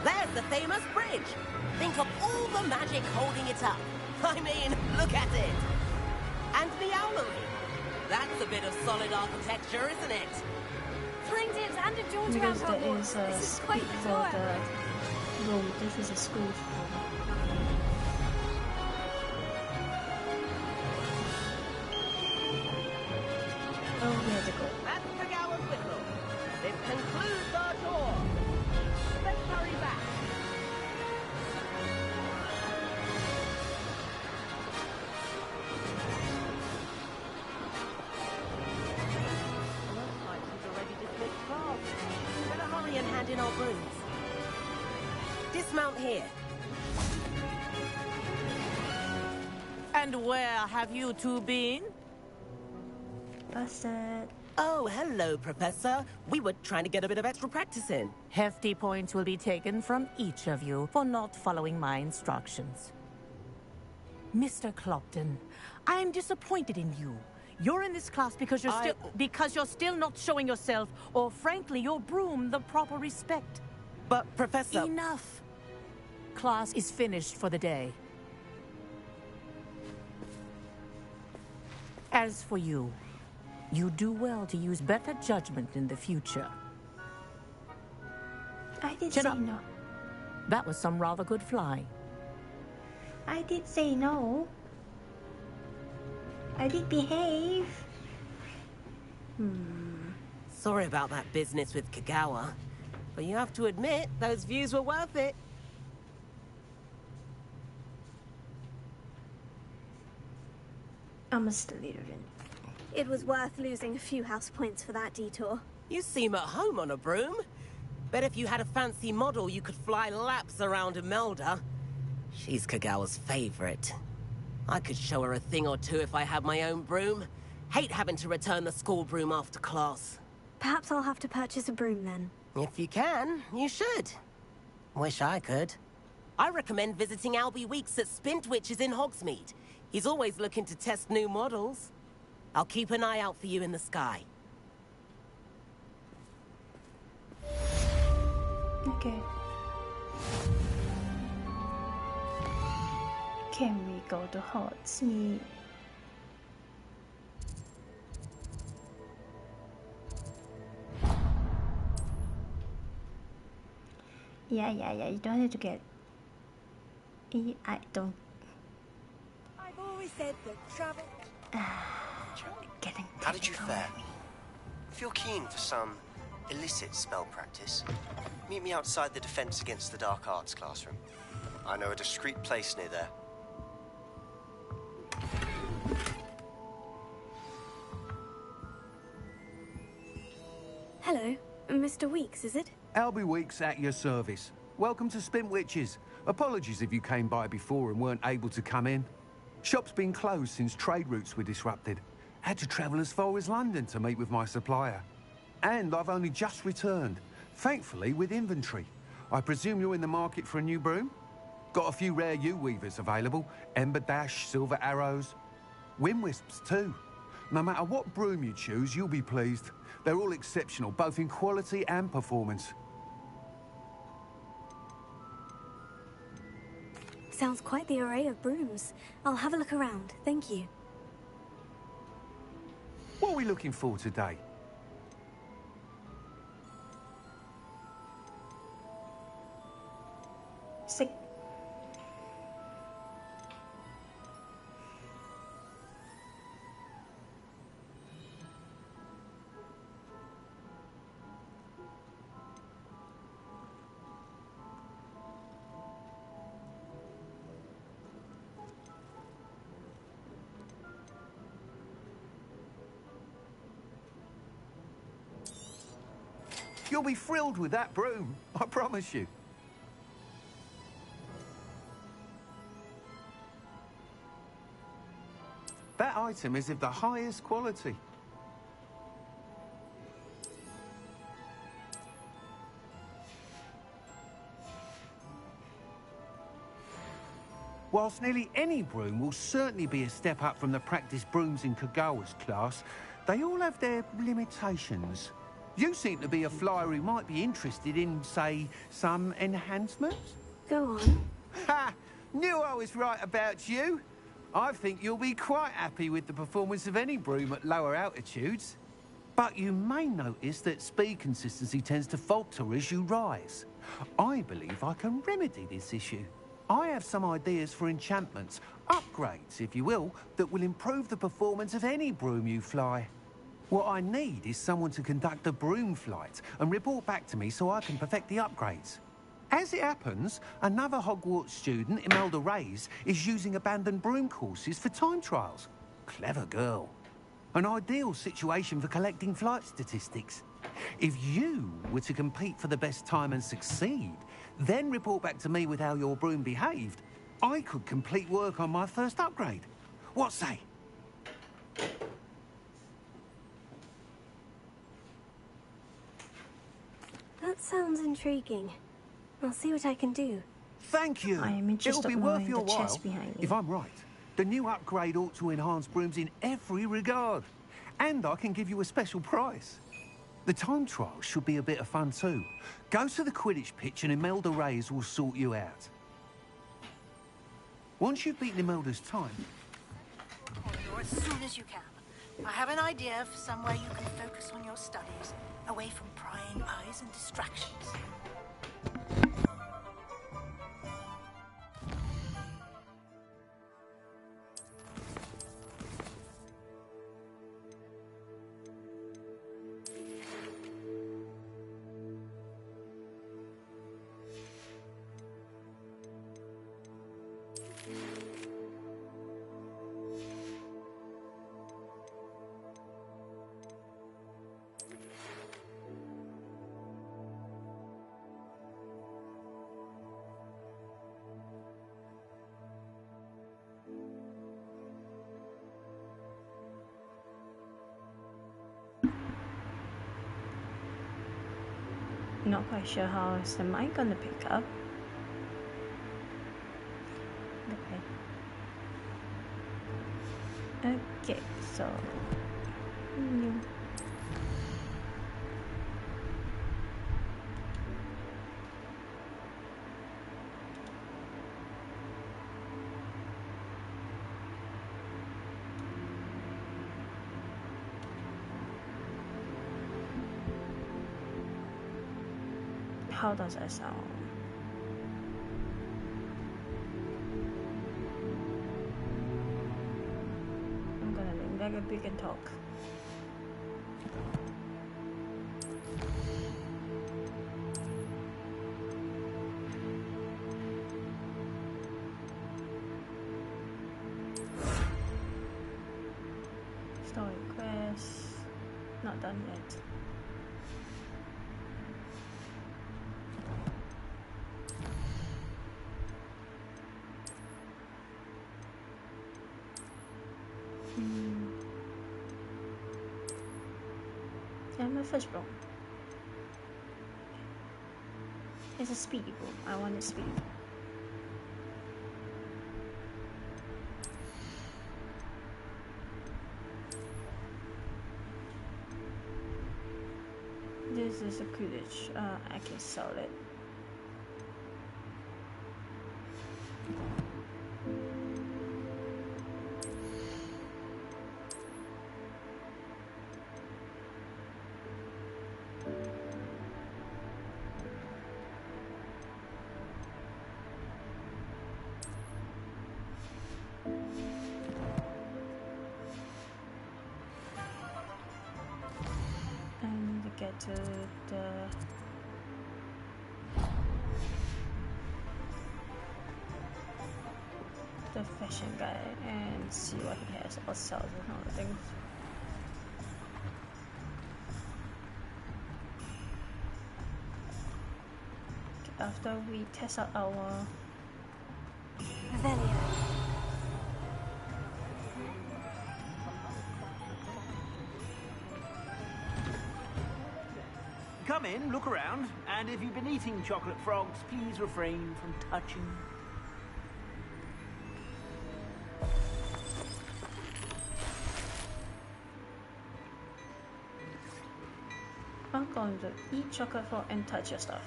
S10: There's the famous bridge. Think of all the magic holding it up. I mean, look at it. And the owlery. That's a bit of solid architecture, isn't it?
S4: Flying dips and a jaunt around
S1: Because there
S4: Hogwarts.
S1: is a
S4: This is
S1: speed
S4: quite the
S1: for
S4: tour.
S1: the road. This is a school for. Oh, we have to go.
S10: That's Kagawa's whistle. This concludes our tour. Let's hurry back. Looks like she's already dismissed class. Better hurry and hand in our brooms. Dismount here.
S9: And where have you two been?
S1: Busted.
S10: Oh, hello, Professor. We were trying to get a bit of extra practice in.
S9: Hefty points will be taken from each of you for not following my instructions. Mr. Clopton, I am disappointed in you. You're in this class because you're still not showing yourself, or frankly, your broom, the proper respect.
S10: But, Professor...
S9: Enough. Class is finished for the day. As for you, you do well to use better judgment in the future.
S1: I did
S9: Chin
S1: say
S9: up.
S1: no.
S9: That was some rather good flying.
S1: I did say no. I did behave.
S10: Sorry about that business with Kagawa, but you have to admit, those views were worth it.
S1: I'm a Slytherin.
S4: It was worth losing a few house points for that detour.
S10: You seem at home on a broom. Bet if you had a fancy model, you could fly laps around Imelda. She's Kagawa's favorite. I could show her a thing or two if I had my own broom. Hate having to return the school broom after class.
S4: Perhaps I'll have to purchase a broom then.
S10: If you can, you should. Wish I could. I recommend visiting Albie Weeks at Spintwitches in Hogsmeade. He's always looking to test new models. I'll keep an eye out for you in the sky.
S1: Okay. Can we go to Hogwarts? Yeah, you don't have to get... I don't...
S5: I've always said that travel...
S1: Getting
S12: How did you
S1: technical.
S12: fare? If you're keen for some illicit spell practice, meet me outside the Defense Against the Dark Arts classroom. I know a discreet place near there.
S4: Hello, Mr. Weeks, is it?
S13: Albie Weeks at your service. Welcome to Spintwitches. Apologies if you came by before and weren't able to come in. Shop's been closed since trade routes were disrupted. Had to travel as far as London to meet with my supplier. And I've only just returned, thankfully with inventory. I presume you're in the market for a new broom? Got a few rare yew-weavers available. Ember Dash, Silver Arrows. Wind-wisps too. No matter what broom you choose, you'll be pleased. They're all exceptional, both in quality and performance.
S4: Sounds quite the array of brooms. I'll have a look around, thank you.
S13: What are we looking for today?
S1: Sick.
S13: You'll be thrilled with that broom, I promise you. That item is of the highest quality. Whilst nearly any broom will certainly be a step up from the practice brooms in Kagawa's class, they all have their limitations. You seem to be a flyer who might be interested in, say, some enhancements?
S4: Go on.
S13: Ha! Knew I was right about you. I think you'll be quite happy with the performance of any broom at lower altitudes. But you may notice that speed consistency tends to falter as you rise. I believe I can remedy this issue. I have some ideas for enchantments, upgrades, if you will, that will improve the performance of any broom you fly. What I need is someone to conduct a broom flight and report back to me so I can perfect the upgrades. As it happens, another Hogwarts student, Imelda Reyes, is using abandoned broom courses for time trials. Clever girl. An ideal situation for collecting flight statistics. If you were to compete for the best time and succeed, then report back to me with how your broom behaved, I could complete work on my first upgrade. What say?
S4: That sounds intriguing. I'll see what I can do.
S13: Thank you.
S1: I am interested
S13: It'll be
S1: more
S13: worth
S1: in
S13: your
S1: the
S13: while.
S1: chest behind me.
S13: If I'm right, the new upgrade ought to enhance brooms in every regard. And I can give you a special price. The time trial should be a bit of fun too. Go to the Quidditch pitch and Imelda Reyes will sort you out. Once you've beaten Imelda's time...
S14: Or as soon as you can. I have an idea for somewhere you can focus on your studies, away from prying eyes and distractions.
S1: Not quite sure how is the mic gonna pick up. Okay. Okay, so new. How does that sound? I'm gonna lean very big and talk. Story quest, not done yet. Yeah, my first broom. It's a speedy broom. I want it speedy. This is a Quidditch. I can sell it. I need to get to the fashion guy and see what he has or sells and all the things. After we test out our
S4: Revelio.
S7: Come in, look around, and if you've been eating chocolate frogs, please refrain from touching.
S1: I'm going to eat chocolate frog and touch your stuff.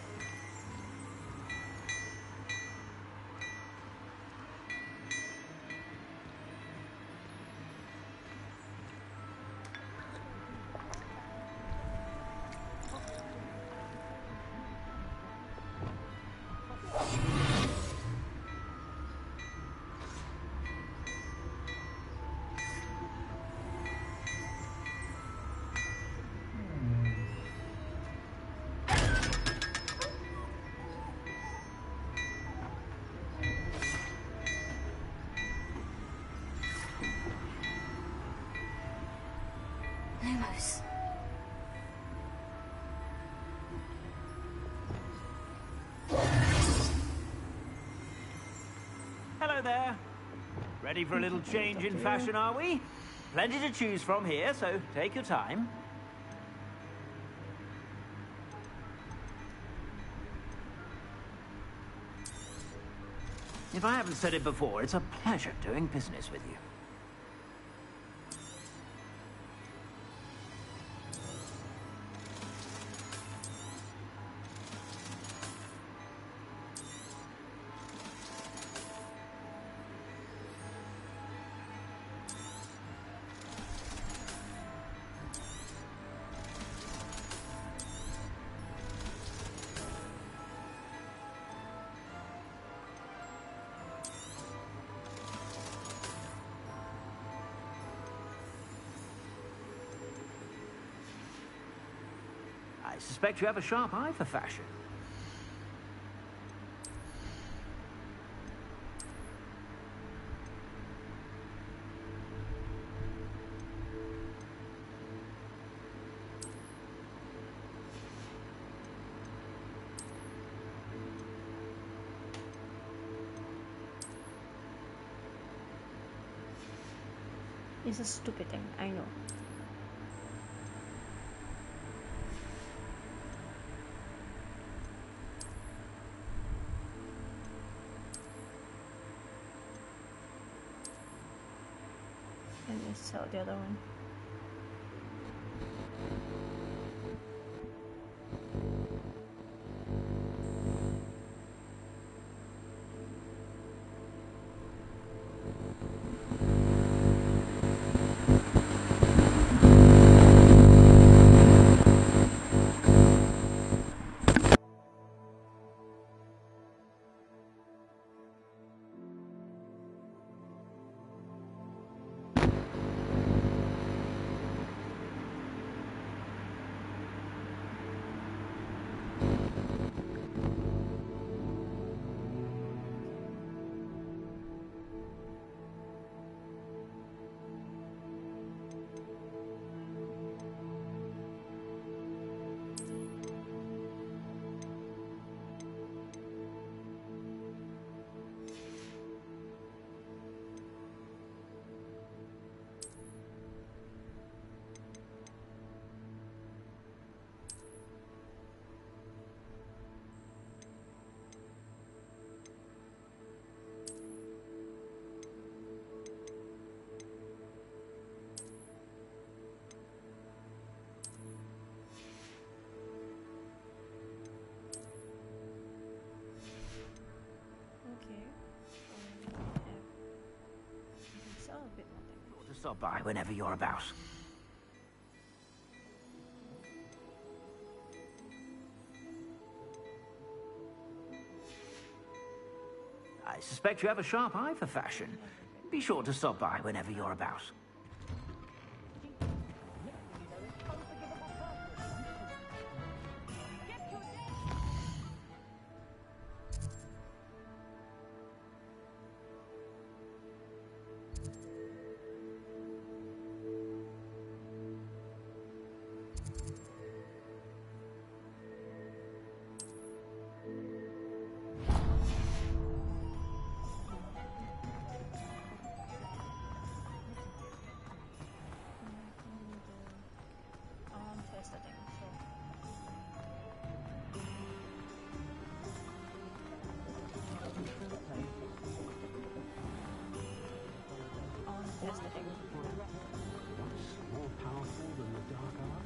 S4: Lumos.
S7: Hello there. Ready for a little change in fashion, are we? Plenty to choose from here, so take your time. If I haven't said it before, it's a pleasure doing business with you. I suspect you have a sharp eye for fashion.
S1: It's a stupid thing, I know. And sell the other one.
S7: To stop by whenever you're about. I suspect you have a sharp eye for fashion. Be sure to stop by whenever you're about.
S3: More powerful than the dark art?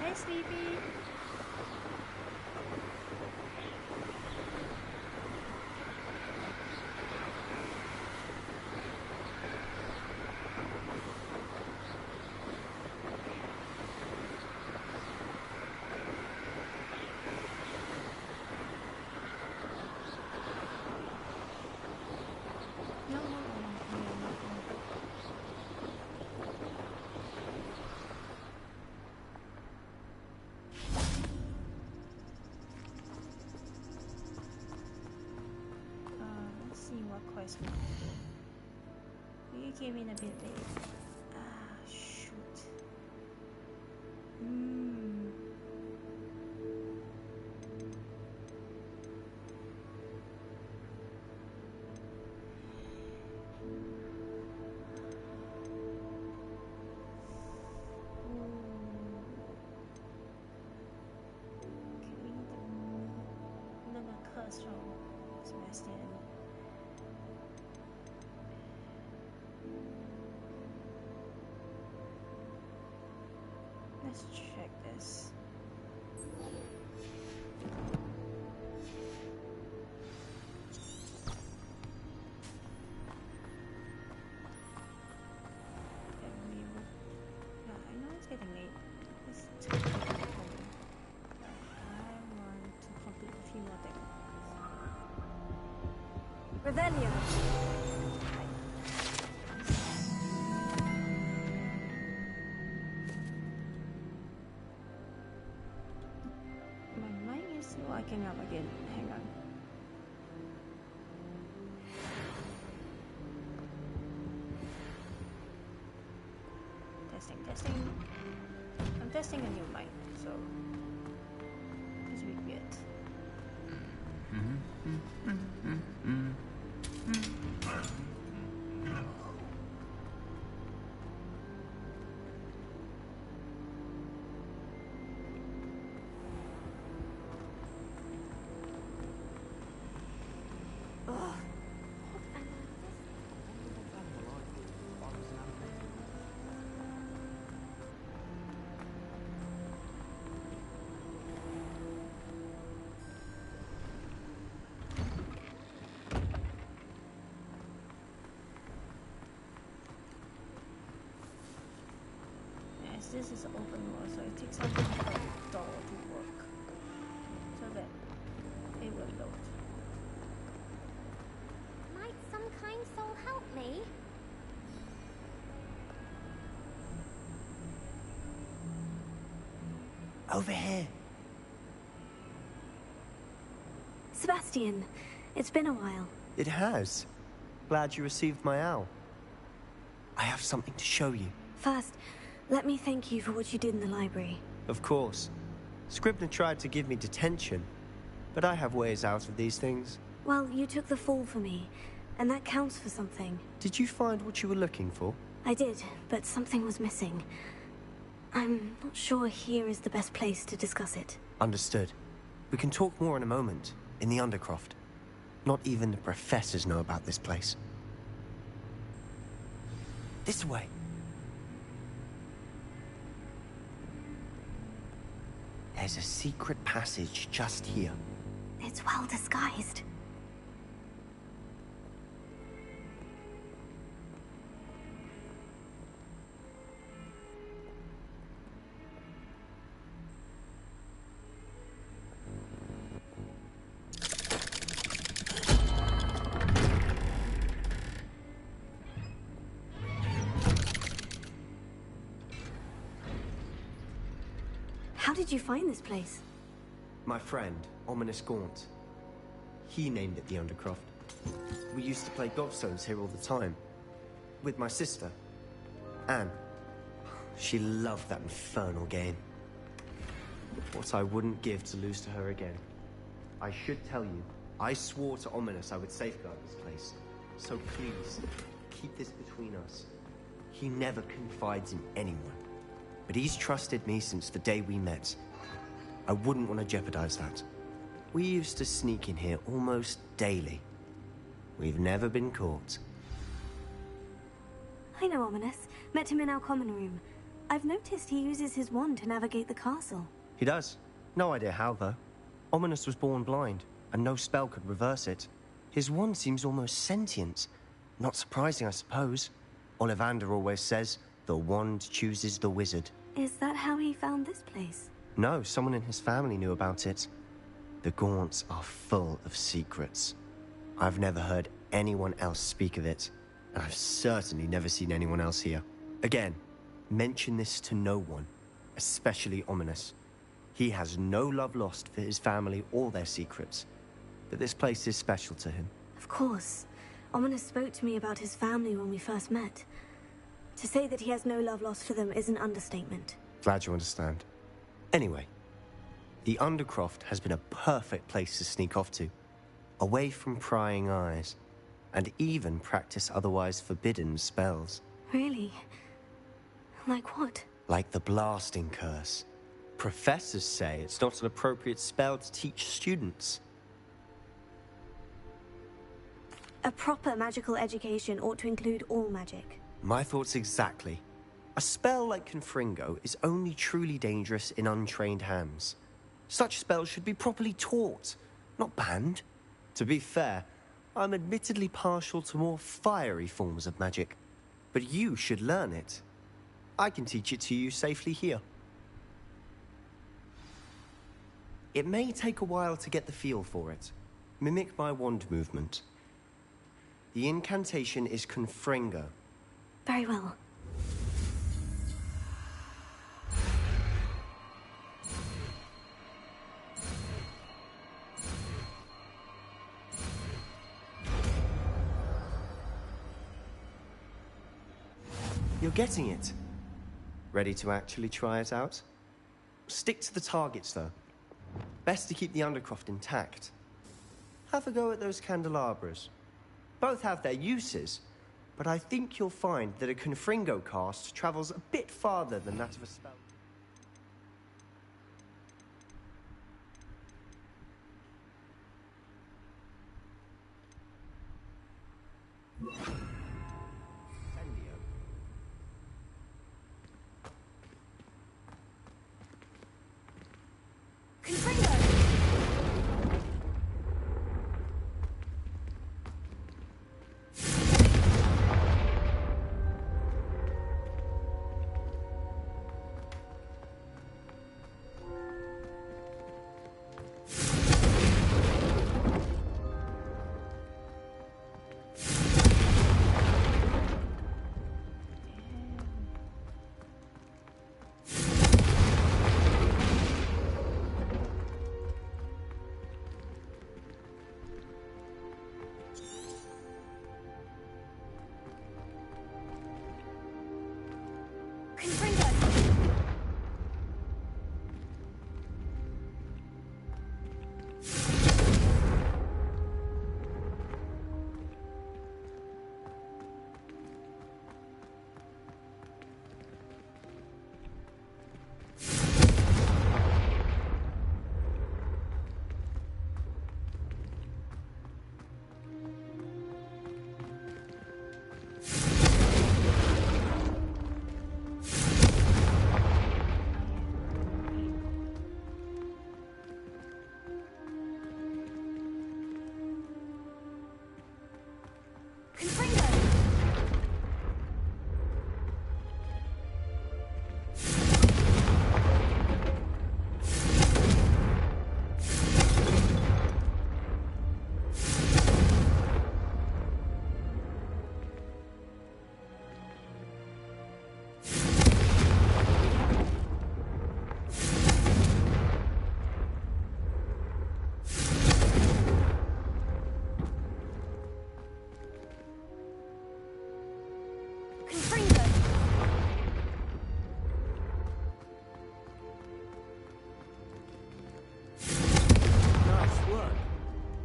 S1: Hi, Sleepy. Let's see what quest we can do. We came in a bit late. Ah, shoot. From Sebastian. Let's check this. I know it's getting late. Let's take it home. I want to complete a few more things. Revelio. waking up again. Hang on. Testing. I'm testing a new mic, so it's a bit weird. This is open world, so it takes some time for the door to work, so that it will load.
S15: Might some kind soul help me?
S12: Over here.
S4: Sebastian, it's been a while.
S12: It has. Glad you received my owl. I have something to show you.
S4: First, let me thank you for what you did in the library.
S12: Of course. Scribner tried to give me detention, but I have ways out of these things.
S4: Well, you took the fall for me, and that counts for something.
S12: Did you find what you were looking for?
S4: I did, but something was missing. I'm not sure here is the best place to discuss it.
S12: Understood. We can talk more in a moment, in the Undercroft. Not even the professors know about this place. This way. There's a secret passage just here.
S4: It's well disguised. How did you find this place?
S12: My friend, Ominous Gaunt. He named it the Undercroft. We used to play gobstones here all the time. With my sister, Anne. She loved that infernal game. What I wouldn't give to lose to her again. I should tell you, I swore to Ominous I would safeguard this place. So please, keep this between us. He never confides in anyone. But he's trusted me since the day we met. I wouldn't want to jeopardize that. We used to sneak in here almost daily. We've never been caught.
S4: I know Ominous. Met him in our common room. I've noticed he uses his wand to navigate the castle.
S12: He does. No idea how, though. Ominous was born blind, and no spell could reverse it. His wand seems almost sentient. Not surprising, I suppose. Ollivander always says, the wand chooses the wizard.
S4: Is that how he found this place?
S12: No, someone in his family knew about it. The Gaunts are full of secrets. I've never heard anyone else speak of it, and I've certainly never seen anyone else here. Again, mention this to no one, especially Ominous. He has no love lost for his family or their secrets, but this place is special to him.
S4: Of course. Ominous spoke to me about his family when we first met. To say that he has no love lost for them is an understatement.
S12: Glad you understand. Anyway, the Undercroft has been a perfect place to sneak off to, away from prying eyes, and even practice otherwise forbidden spells.
S4: Really? Like what?
S12: Like the blasting curse. Professors say it's not an appropriate spell to teach students.
S4: A proper magical education ought to include all magic.
S12: My thoughts exactly. A spell like Confringo is only truly dangerous in untrained hands. Such spells should be properly taught, not banned. To be fair, I'm admittedly partial to more fiery forms of magic, but you should learn it. I can teach it to you safely here. It may take a while to get the feel for it. Mimic my wand movement. The incantation is Confringo.
S4: Very well.
S12: You're getting it. Ready to actually try it out? Stick to the targets, though. Best to keep the Undercroft intact. Have a go at those candelabras. Both have their uses, but I think you'll find that a Confringo cast travels a bit farther than that of a spell.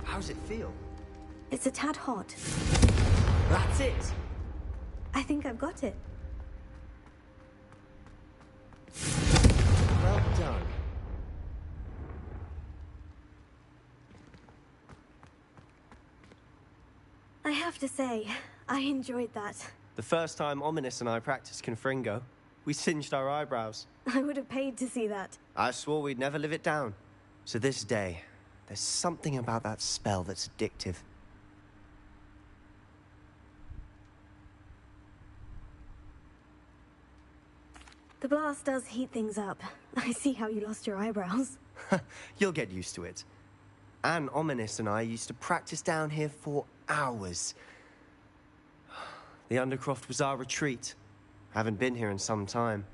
S12: How's it feel?
S4: It's a tad hot.
S12: That's it!
S4: I think I've got it.
S12: Well done.
S4: I have to say, I enjoyed that.
S12: The first time Ominous and I practiced Confringo, we singed our eyebrows.
S4: I would have paid to see that.
S12: I swore we'd never live it down. So this day, there's something about that spell that's addictive.
S4: The blast does heat things up. I see how you lost your eyebrows.
S12: You'll get used to it. Anne, Ominous and I used to practice down here for hours. The Undercroft was our retreat. Haven't been here in some time.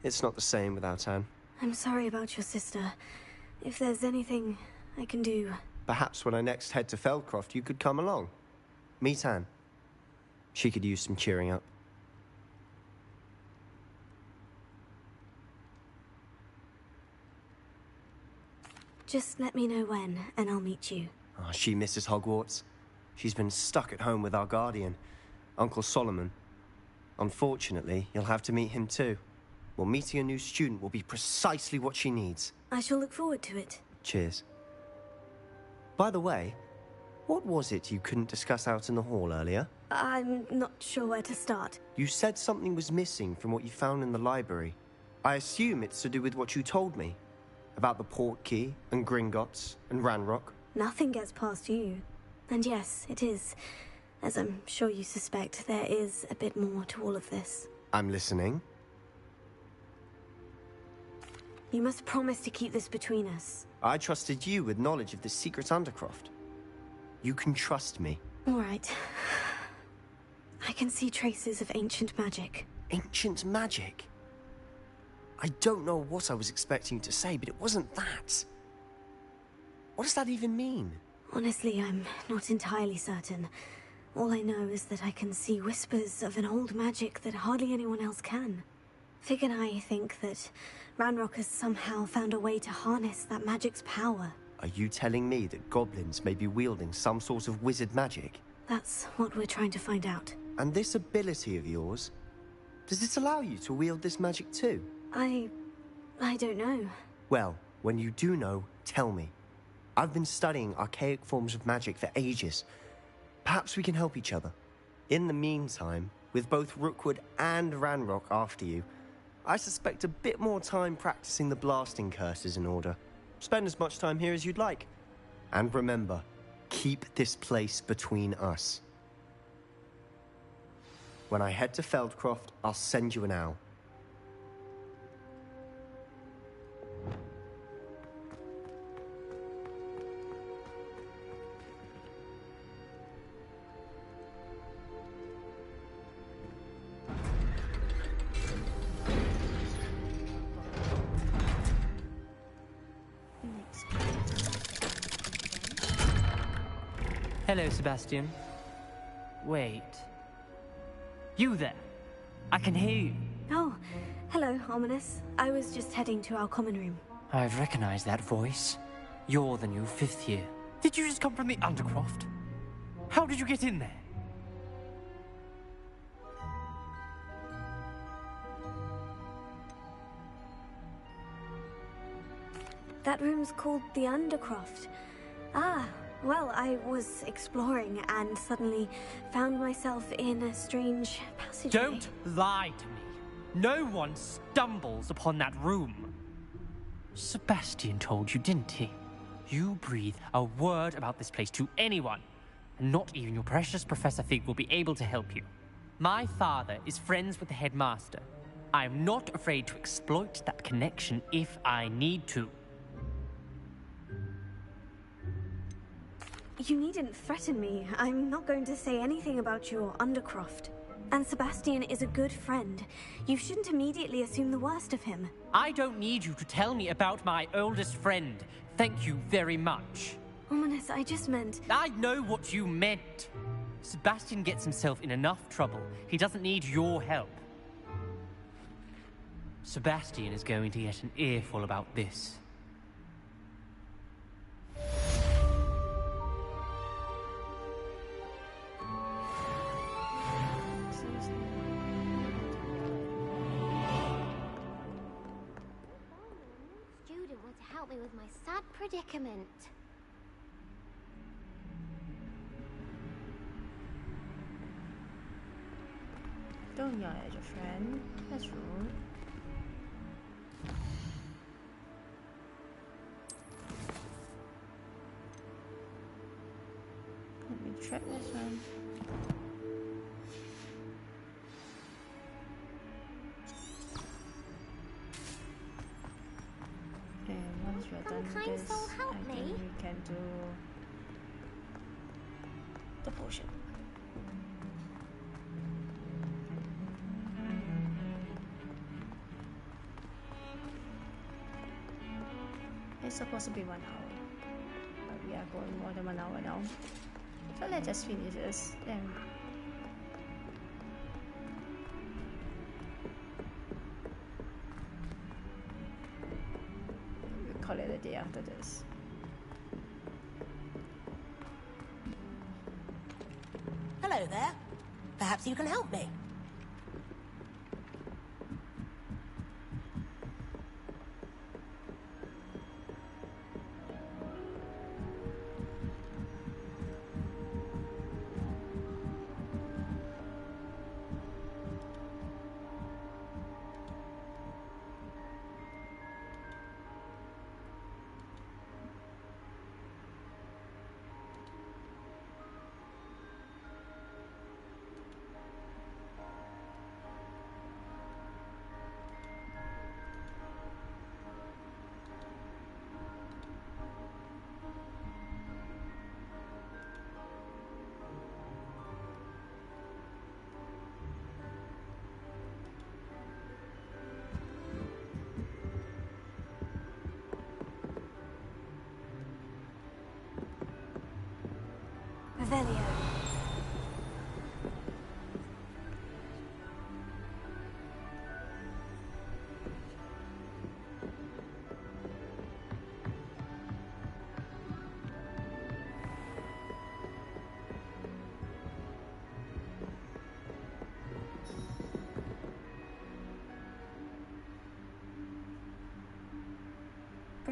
S12: It's not the same without Anne.
S4: I'm sorry about your sister. If there's anything I can do...
S12: Perhaps when I next head to Feldcroft, you could come along. Meet Anne. She could use some cheering up.
S4: Just let me know when, and I'll meet you.
S12: Oh, she misses Hogwarts. She's been stuck at home with our guardian, Uncle Solomon. Unfortunately, you'll have to meet him too. Well, meeting a new student will be precisely what she needs.
S4: I shall look forward to it.
S12: Cheers. By the way, what was it you couldn't discuss out in the hall earlier?
S4: I'm not sure where to start.
S12: You said something was missing from what you found in the library. I assume it's to do with what you told me. About the Portkey, and Gringotts, and Ranrock.
S4: Nothing gets past you. And yes, it is. As I'm sure you suspect, there is a bit more to all of this.
S12: I'm listening.
S4: You must promise to keep this between us.
S12: I trusted you with knowledge of the secret Undercroft. You can trust me.
S4: All right. I can see traces of ancient magic.
S12: Ancient magic? I don't know what I was expecting to say, but it wasn't that. What does that even mean?
S4: Honestly, I'm not entirely certain. All I know is that I can see whispers of an old magic that hardly anyone else can. Fig and I think that Ranrock has somehow found a way to harness that magic's power.
S12: Are you telling me that goblins may be wielding some sort of wizard magic?
S4: That's what we're trying to find out.
S12: And this ability of yours, does it allow you to wield this magic too?
S4: I don't know.
S12: Well, when you do know, tell me. I've been studying archaic forms of magic for ages. Perhaps we can help each other. In the meantime, with both Rookwood and Ranrock after you, I suspect a bit more time practicing the blasting curse is in order. Spend as much time here as you'd like. And remember, keep this place between us. When I head to Feldcroft, I'll send you an owl.
S16: Hello, Sebastian. Wait. You there? I can hear you.
S4: Oh, hello, Ominous. I was just heading to our common room.
S16: I've recognized that voice. You're the new 5th year. Did you just come from the Undercroft? How did you get in there?
S4: That room's called the Undercroft. Ah, well, I was exploring and suddenly found myself in a strange passageway.
S16: Don't lie to me. No one stumbles upon that room. Sebastian told you, didn't he? You breathe a word about this place to anyone, and not even your precious Professor Fig will be able to help you. My father is friends with the headmaster. I am not afraid to exploit that connection if I need to.
S4: You needn't threaten me. I'm not going to say anything about your Undercroft. And Sebastian is a good friend. You shouldn't immediately assume the worst of him.
S16: I don't need you to tell me about my oldest friend. Thank you very much.
S4: Ominous, I just meant...
S16: I know what you meant. Sebastian gets himself in enough trouble. He doesn't need your help. Sebastian is going to get an earful about this.
S15: Help me with my sad predicament.
S1: Don't yell at your friend. That's rude. Let me trap this one. Once we're done this, I think we can do the potion. It's supposed to be 1 hour, but we are going more than 1 hour now. So let's just finish this and call it a day after this.
S10: Hello there. Perhaps you can help me.
S4: Revelio.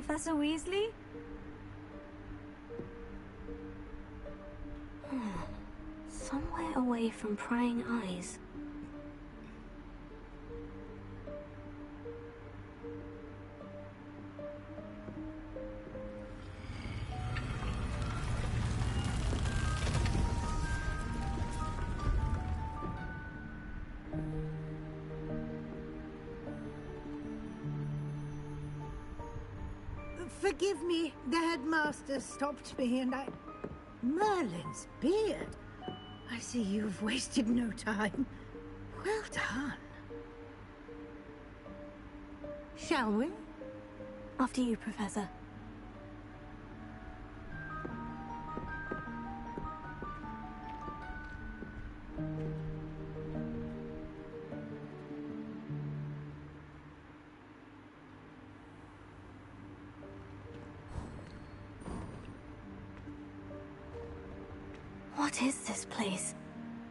S4: Professor Weasley? Somewhere away from prying eyes.
S14: Forgive me, the headmaster stopped me and I... Merlin's beard. I see you've wasted no time. Well done. Shall we?
S4: After you, Professor. What is this place?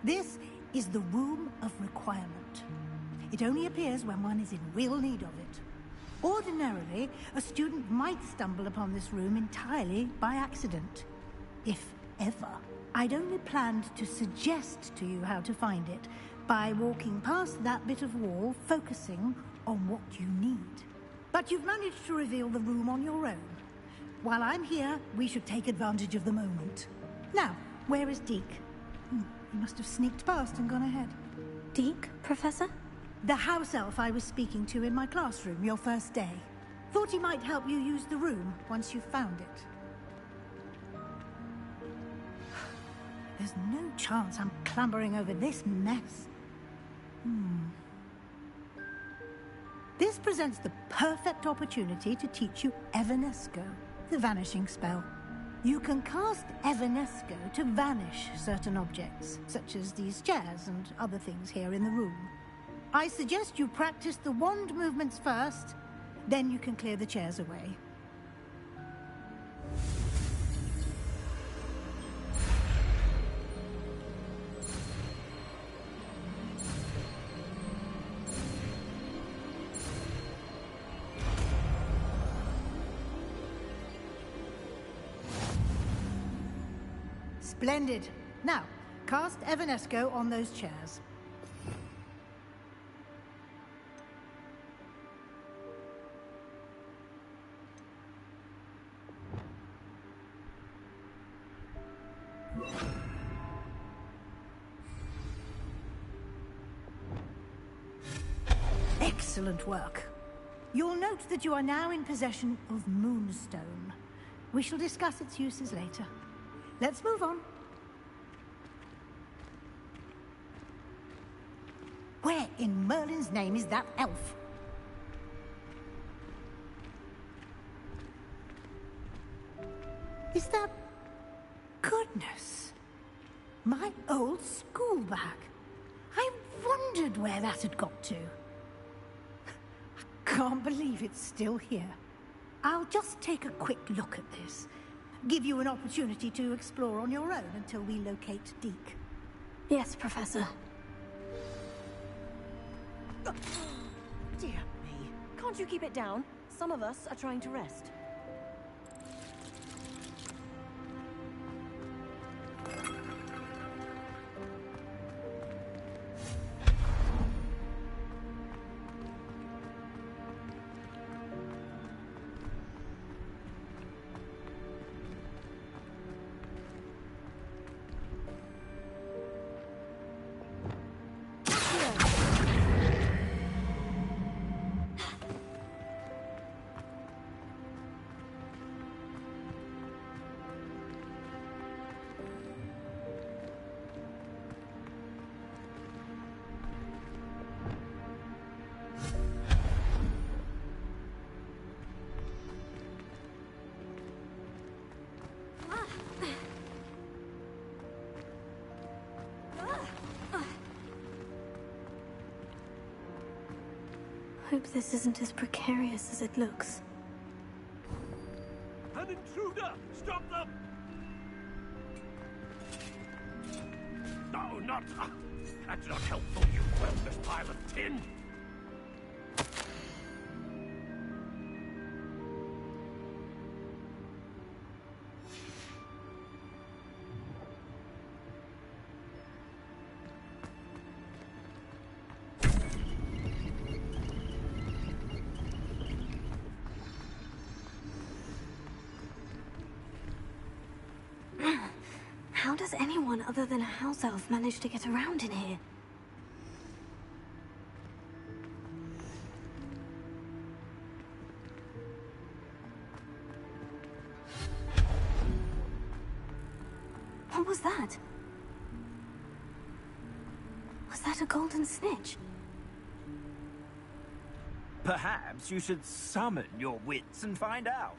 S14: This is the Room of Requirement. It only appears when one is in real need of it. Ordinarily, a student might stumble upon this room entirely by accident. If ever. I'd only planned to suggest to you how to find it by walking past that bit of wall, focusing on what you need. But you've managed to reveal the room on your own. While I'm here, we should take advantage of the moment. Now, where is Deke? He must have sneaked past and gone ahead.
S4: Deke, Professor?
S14: The house elf I was speaking to in my classroom your first day. Thought he might help you use the room once you've found it. There's no chance I'm clambering over this mess. This presents the perfect opportunity to teach you Evanesco, the vanishing spell. You can cast Evanesco to vanish certain objects, such as these chairs and other things here in the room. I suggest you practice the wand movements first, then you can clear the chairs away. Splendid. Now, cast Evanesco on those chairs. Excellent work. You'll note that you are now in possession of Moonstone. We shall discuss its uses later. Let's move on. Where in Merlin's name is that elf? Is that... Goodness. My old school bag. I wondered where that had got to. I can't believe it's still here. I'll just take a quick look at this. Give you an opportunity to explore on your own until we locate Deke.
S4: Yes, Professor.
S17: Dear me. Can't you keep it down? Some of us are trying to rest.
S4: Hope this isn't as precarious as it looks.
S2: An intruder! Stop them! No, not... that's not helpful, you worthless pile of tin!
S4: anyone other than a house elf managed to get around in here? What was that? Was that a golden snitch?
S7: Perhaps you should summon your wits and find out.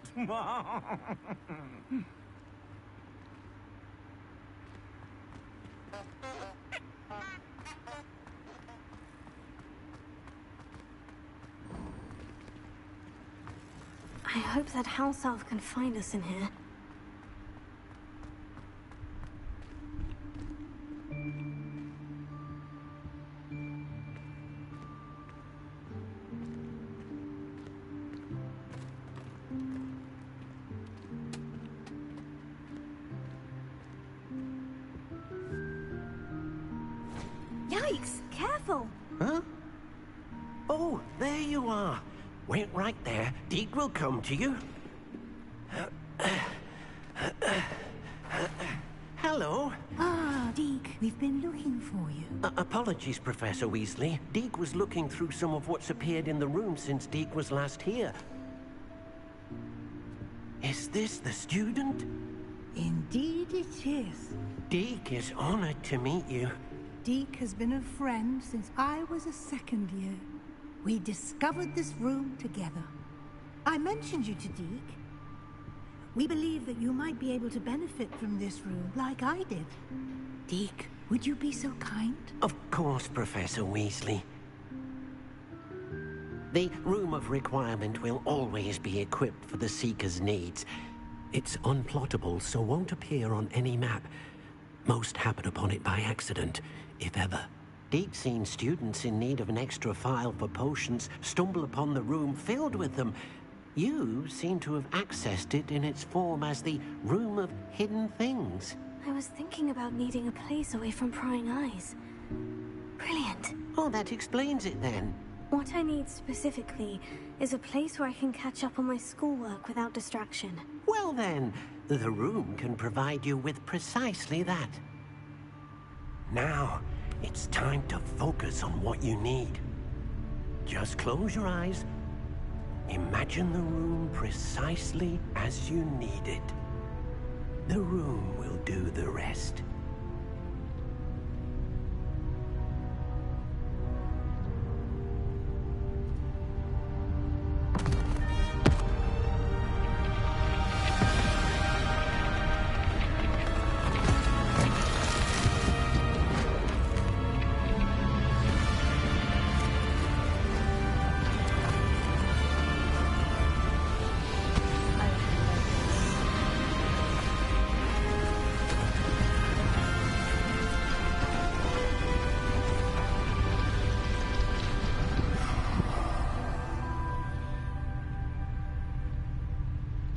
S4: I hope that house elf can find us in here. Yikes! Careful!
S3: Huh? Oh, there you are. Wait right there. Deke will come to you. Hello.
S14: Ah, Deke, we've been looking for you.
S3: Apologies, Professor Weasley. Deke was looking through some of what's appeared in the room since Deke was last here. Is this the student?
S14: Indeed it is.
S3: Deke is honored to meet you.
S14: Deke has been a friend since I was a second year. We discovered this room together. I mentioned you to Deke. We believe that you might be able to benefit from this room like I did. Deke, would you be so kind?
S3: Of course, Professor Weasley. The Room of Requirement will always be equipped for the Seeker's needs. It's unplottable, so won't appear on any map. Most happen upon it by accident, if ever. Deke's seen students in need of an extra file for potions stumble upon the room filled with them. You seem to have accessed it in its form as the Room of Hidden Things.
S4: I was thinking about needing a place away from prying eyes. Brilliant.
S3: Oh, that explains it then.
S4: What I need specifically is a place where I can catch up on my schoolwork without distraction.
S3: Well then, the room can provide you with precisely that. Now, it's time to focus on what you need. Just close your eyes. Imagine the room precisely as you need it. The room will do the rest.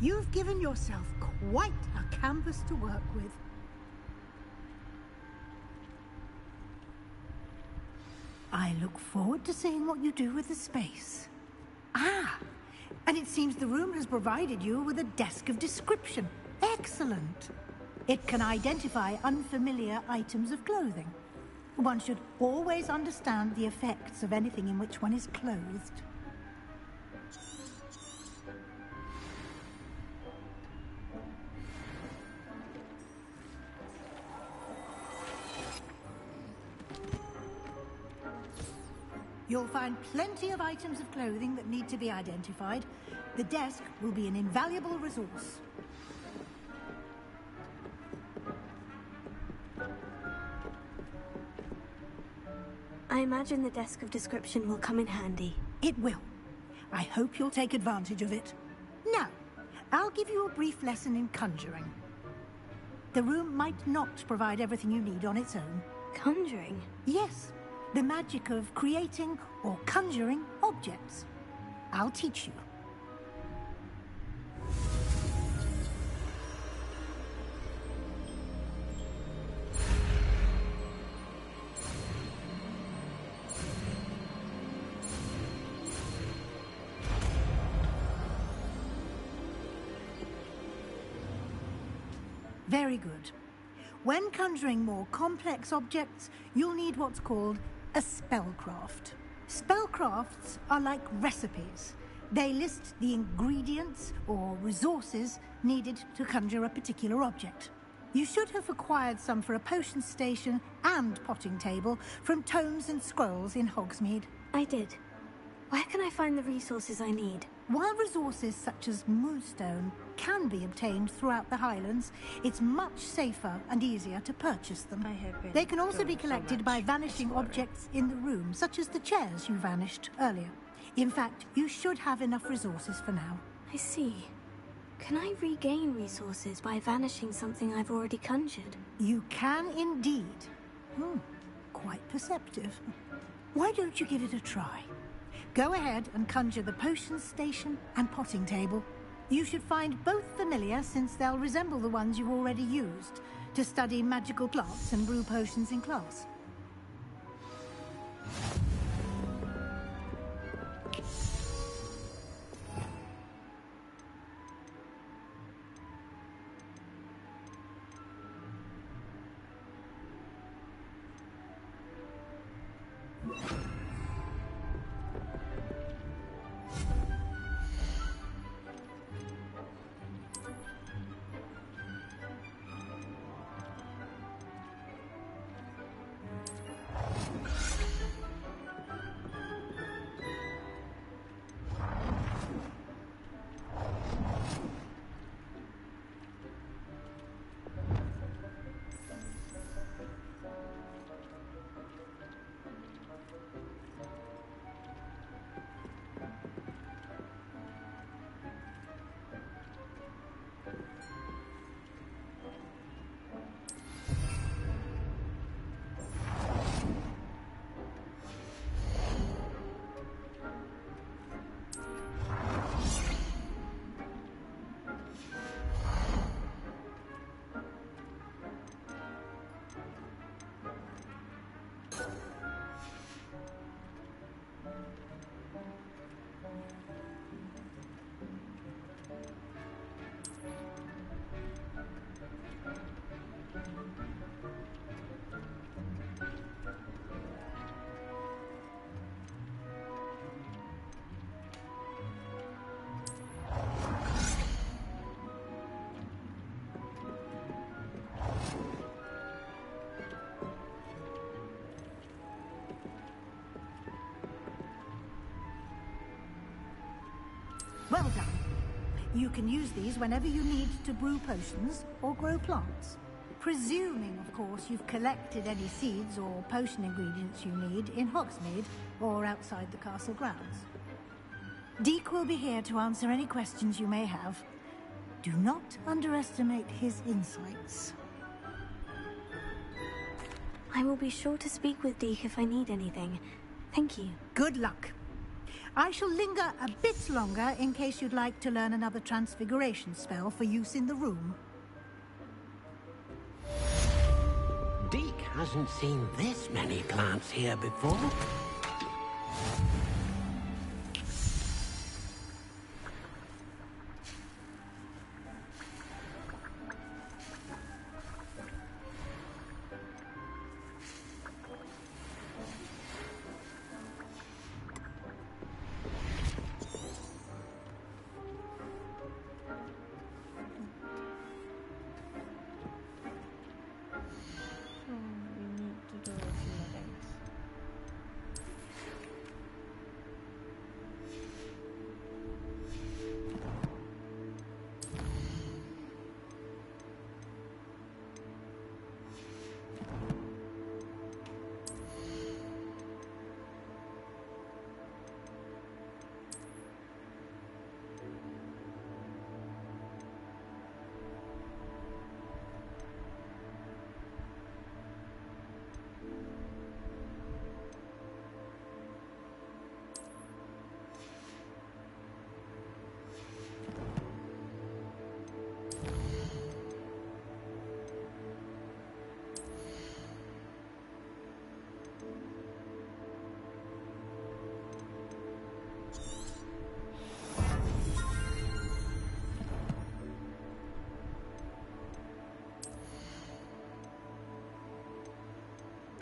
S14: You've given yourself quite a canvas to work with. I look forward to seeing what you do with the space. Ah, and it seems the room has provided you with a desk of description. Excellent. It can identify unfamiliar items of clothing. One should always understand the effects of anything in which one is clothed. You'll find plenty of items of clothing that need to be identified. The desk will be an invaluable resource.
S4: I imagine the desk of description will come in handy.
S14: It will. I hope you'll take advantage of it. Now, I'll give you a brief lesson in conjuring. The room might not provide everything you need on its own.
S4: Conjuring?
S14: Yes. The magic of creating or conjuring objects. I'll teach you. Very good. When conjuring more complex objects, you'll need what's called a spellcraft. Spellcrafts are like recipes. They list the ingredients or resources needed to conjure a particular object. You should have acquired some for a potion station and potting table from tomes and scrolls in Hogsmeade.
S4: I did. Where can I find the resources I need?
S14: While resources such as moonstone can be obtained throughout the Highlands, it's much safer and easier to purchase them. They can also be collected by vanishing objects in the room, such as the chairs you vanished earlier. In fact, you should have enough resources for now.
S4: I see. Can I regain resources by vanishing something I've already conjured?
S14: You can indeed. Quite perceptive. Why don't you give it a try? Go ahead and conjure the potion station and potting table. You should find both familiar, since they'll resemble the ones you've already used to study magical plants and brew potions in class. Well done. You can use these whenever you need to brew potions or grow plants. Presuming, of course, you've collected any seeds or potion ingredients you need in Hogsmeade or outside the castle grounds. Deek will be here to answer any questions you may have. Do not underestimate his insights.
S4: I will be sure to speak with Deek if I need anything. Thank you.
S14: Good luck. I shall linger a bit longer in case you'd like to learn another transfiguration spell for use in the room.
S3: Deek hasn't seen this many plants here before.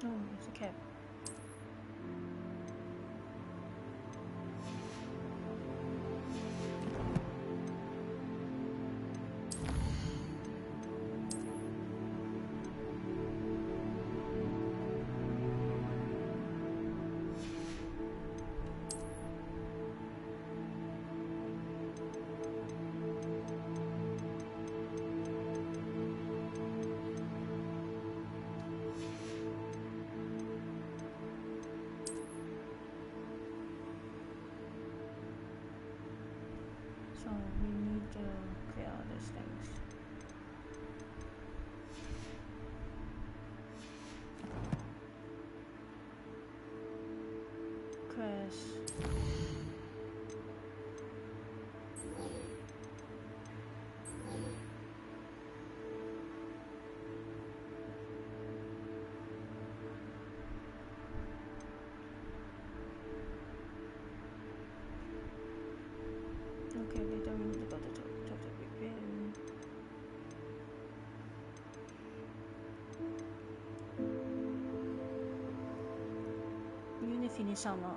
S1: Oh, it's a cap. So we need to clear all these things. Cause okay, they don't need to go to talk to Big Ben. Unit finish or not?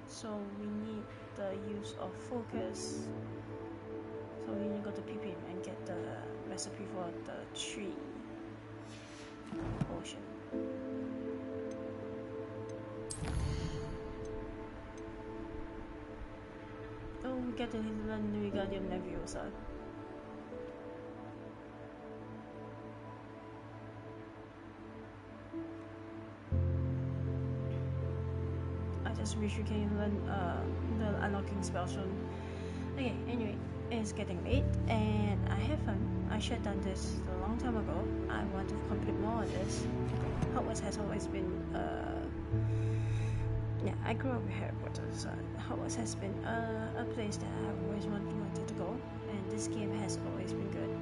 S1: So we need the use of focus. So we need to go to PPM and get the recipe for the tree potion. Oh, we get to learn new Guardian Leviosa. I just wish we can learn the unlocking spell soon. Okay, anyway, it's getting late and I have fun. I should have done this a long time ago. I want to complete more of this. Hogwarts has always been yeah, I grew up with Harry Potter, so Hogwarts has been a place that I've always wanted to go, and this game has always been good.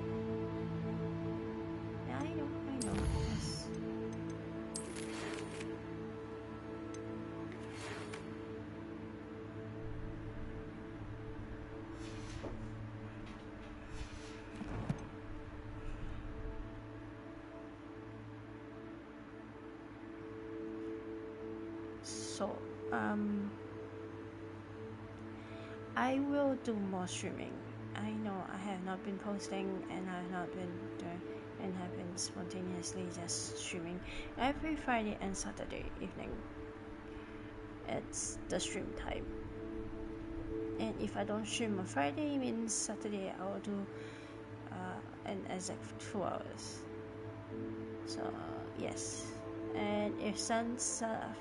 S1: Yeah, I know. Yes. So, I will do more streaming. I know I have not been posting and I have not been doing and have been spontaneously just streaming every Friday and Saturday evening. It's the stream time. And if I don't stream on Friday, means Saturday I will do an exact 2 hours. So yes. And if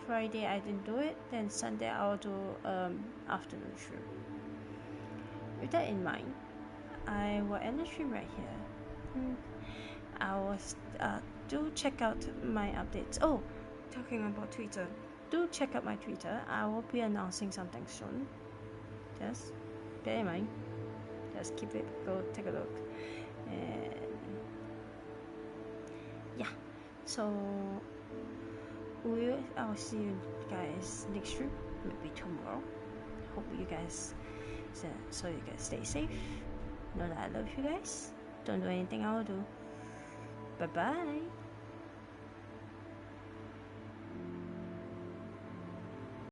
S1: Friday I didn't do it, then Sunday I'll do afternoon stream. With that in mind, I will end the stream right here. I was do check out my updates. Oh, talking about Twitter, do check out my Twitter. I will be announcing something soon. Just bear in mind. Just keep it. Go take a look. And yeah, so I'll see you guys next stream, maybe tomorrow. Hope you guys so you guys stay safe. Know that I love you guys. Don't do anything I will do. Bye bye.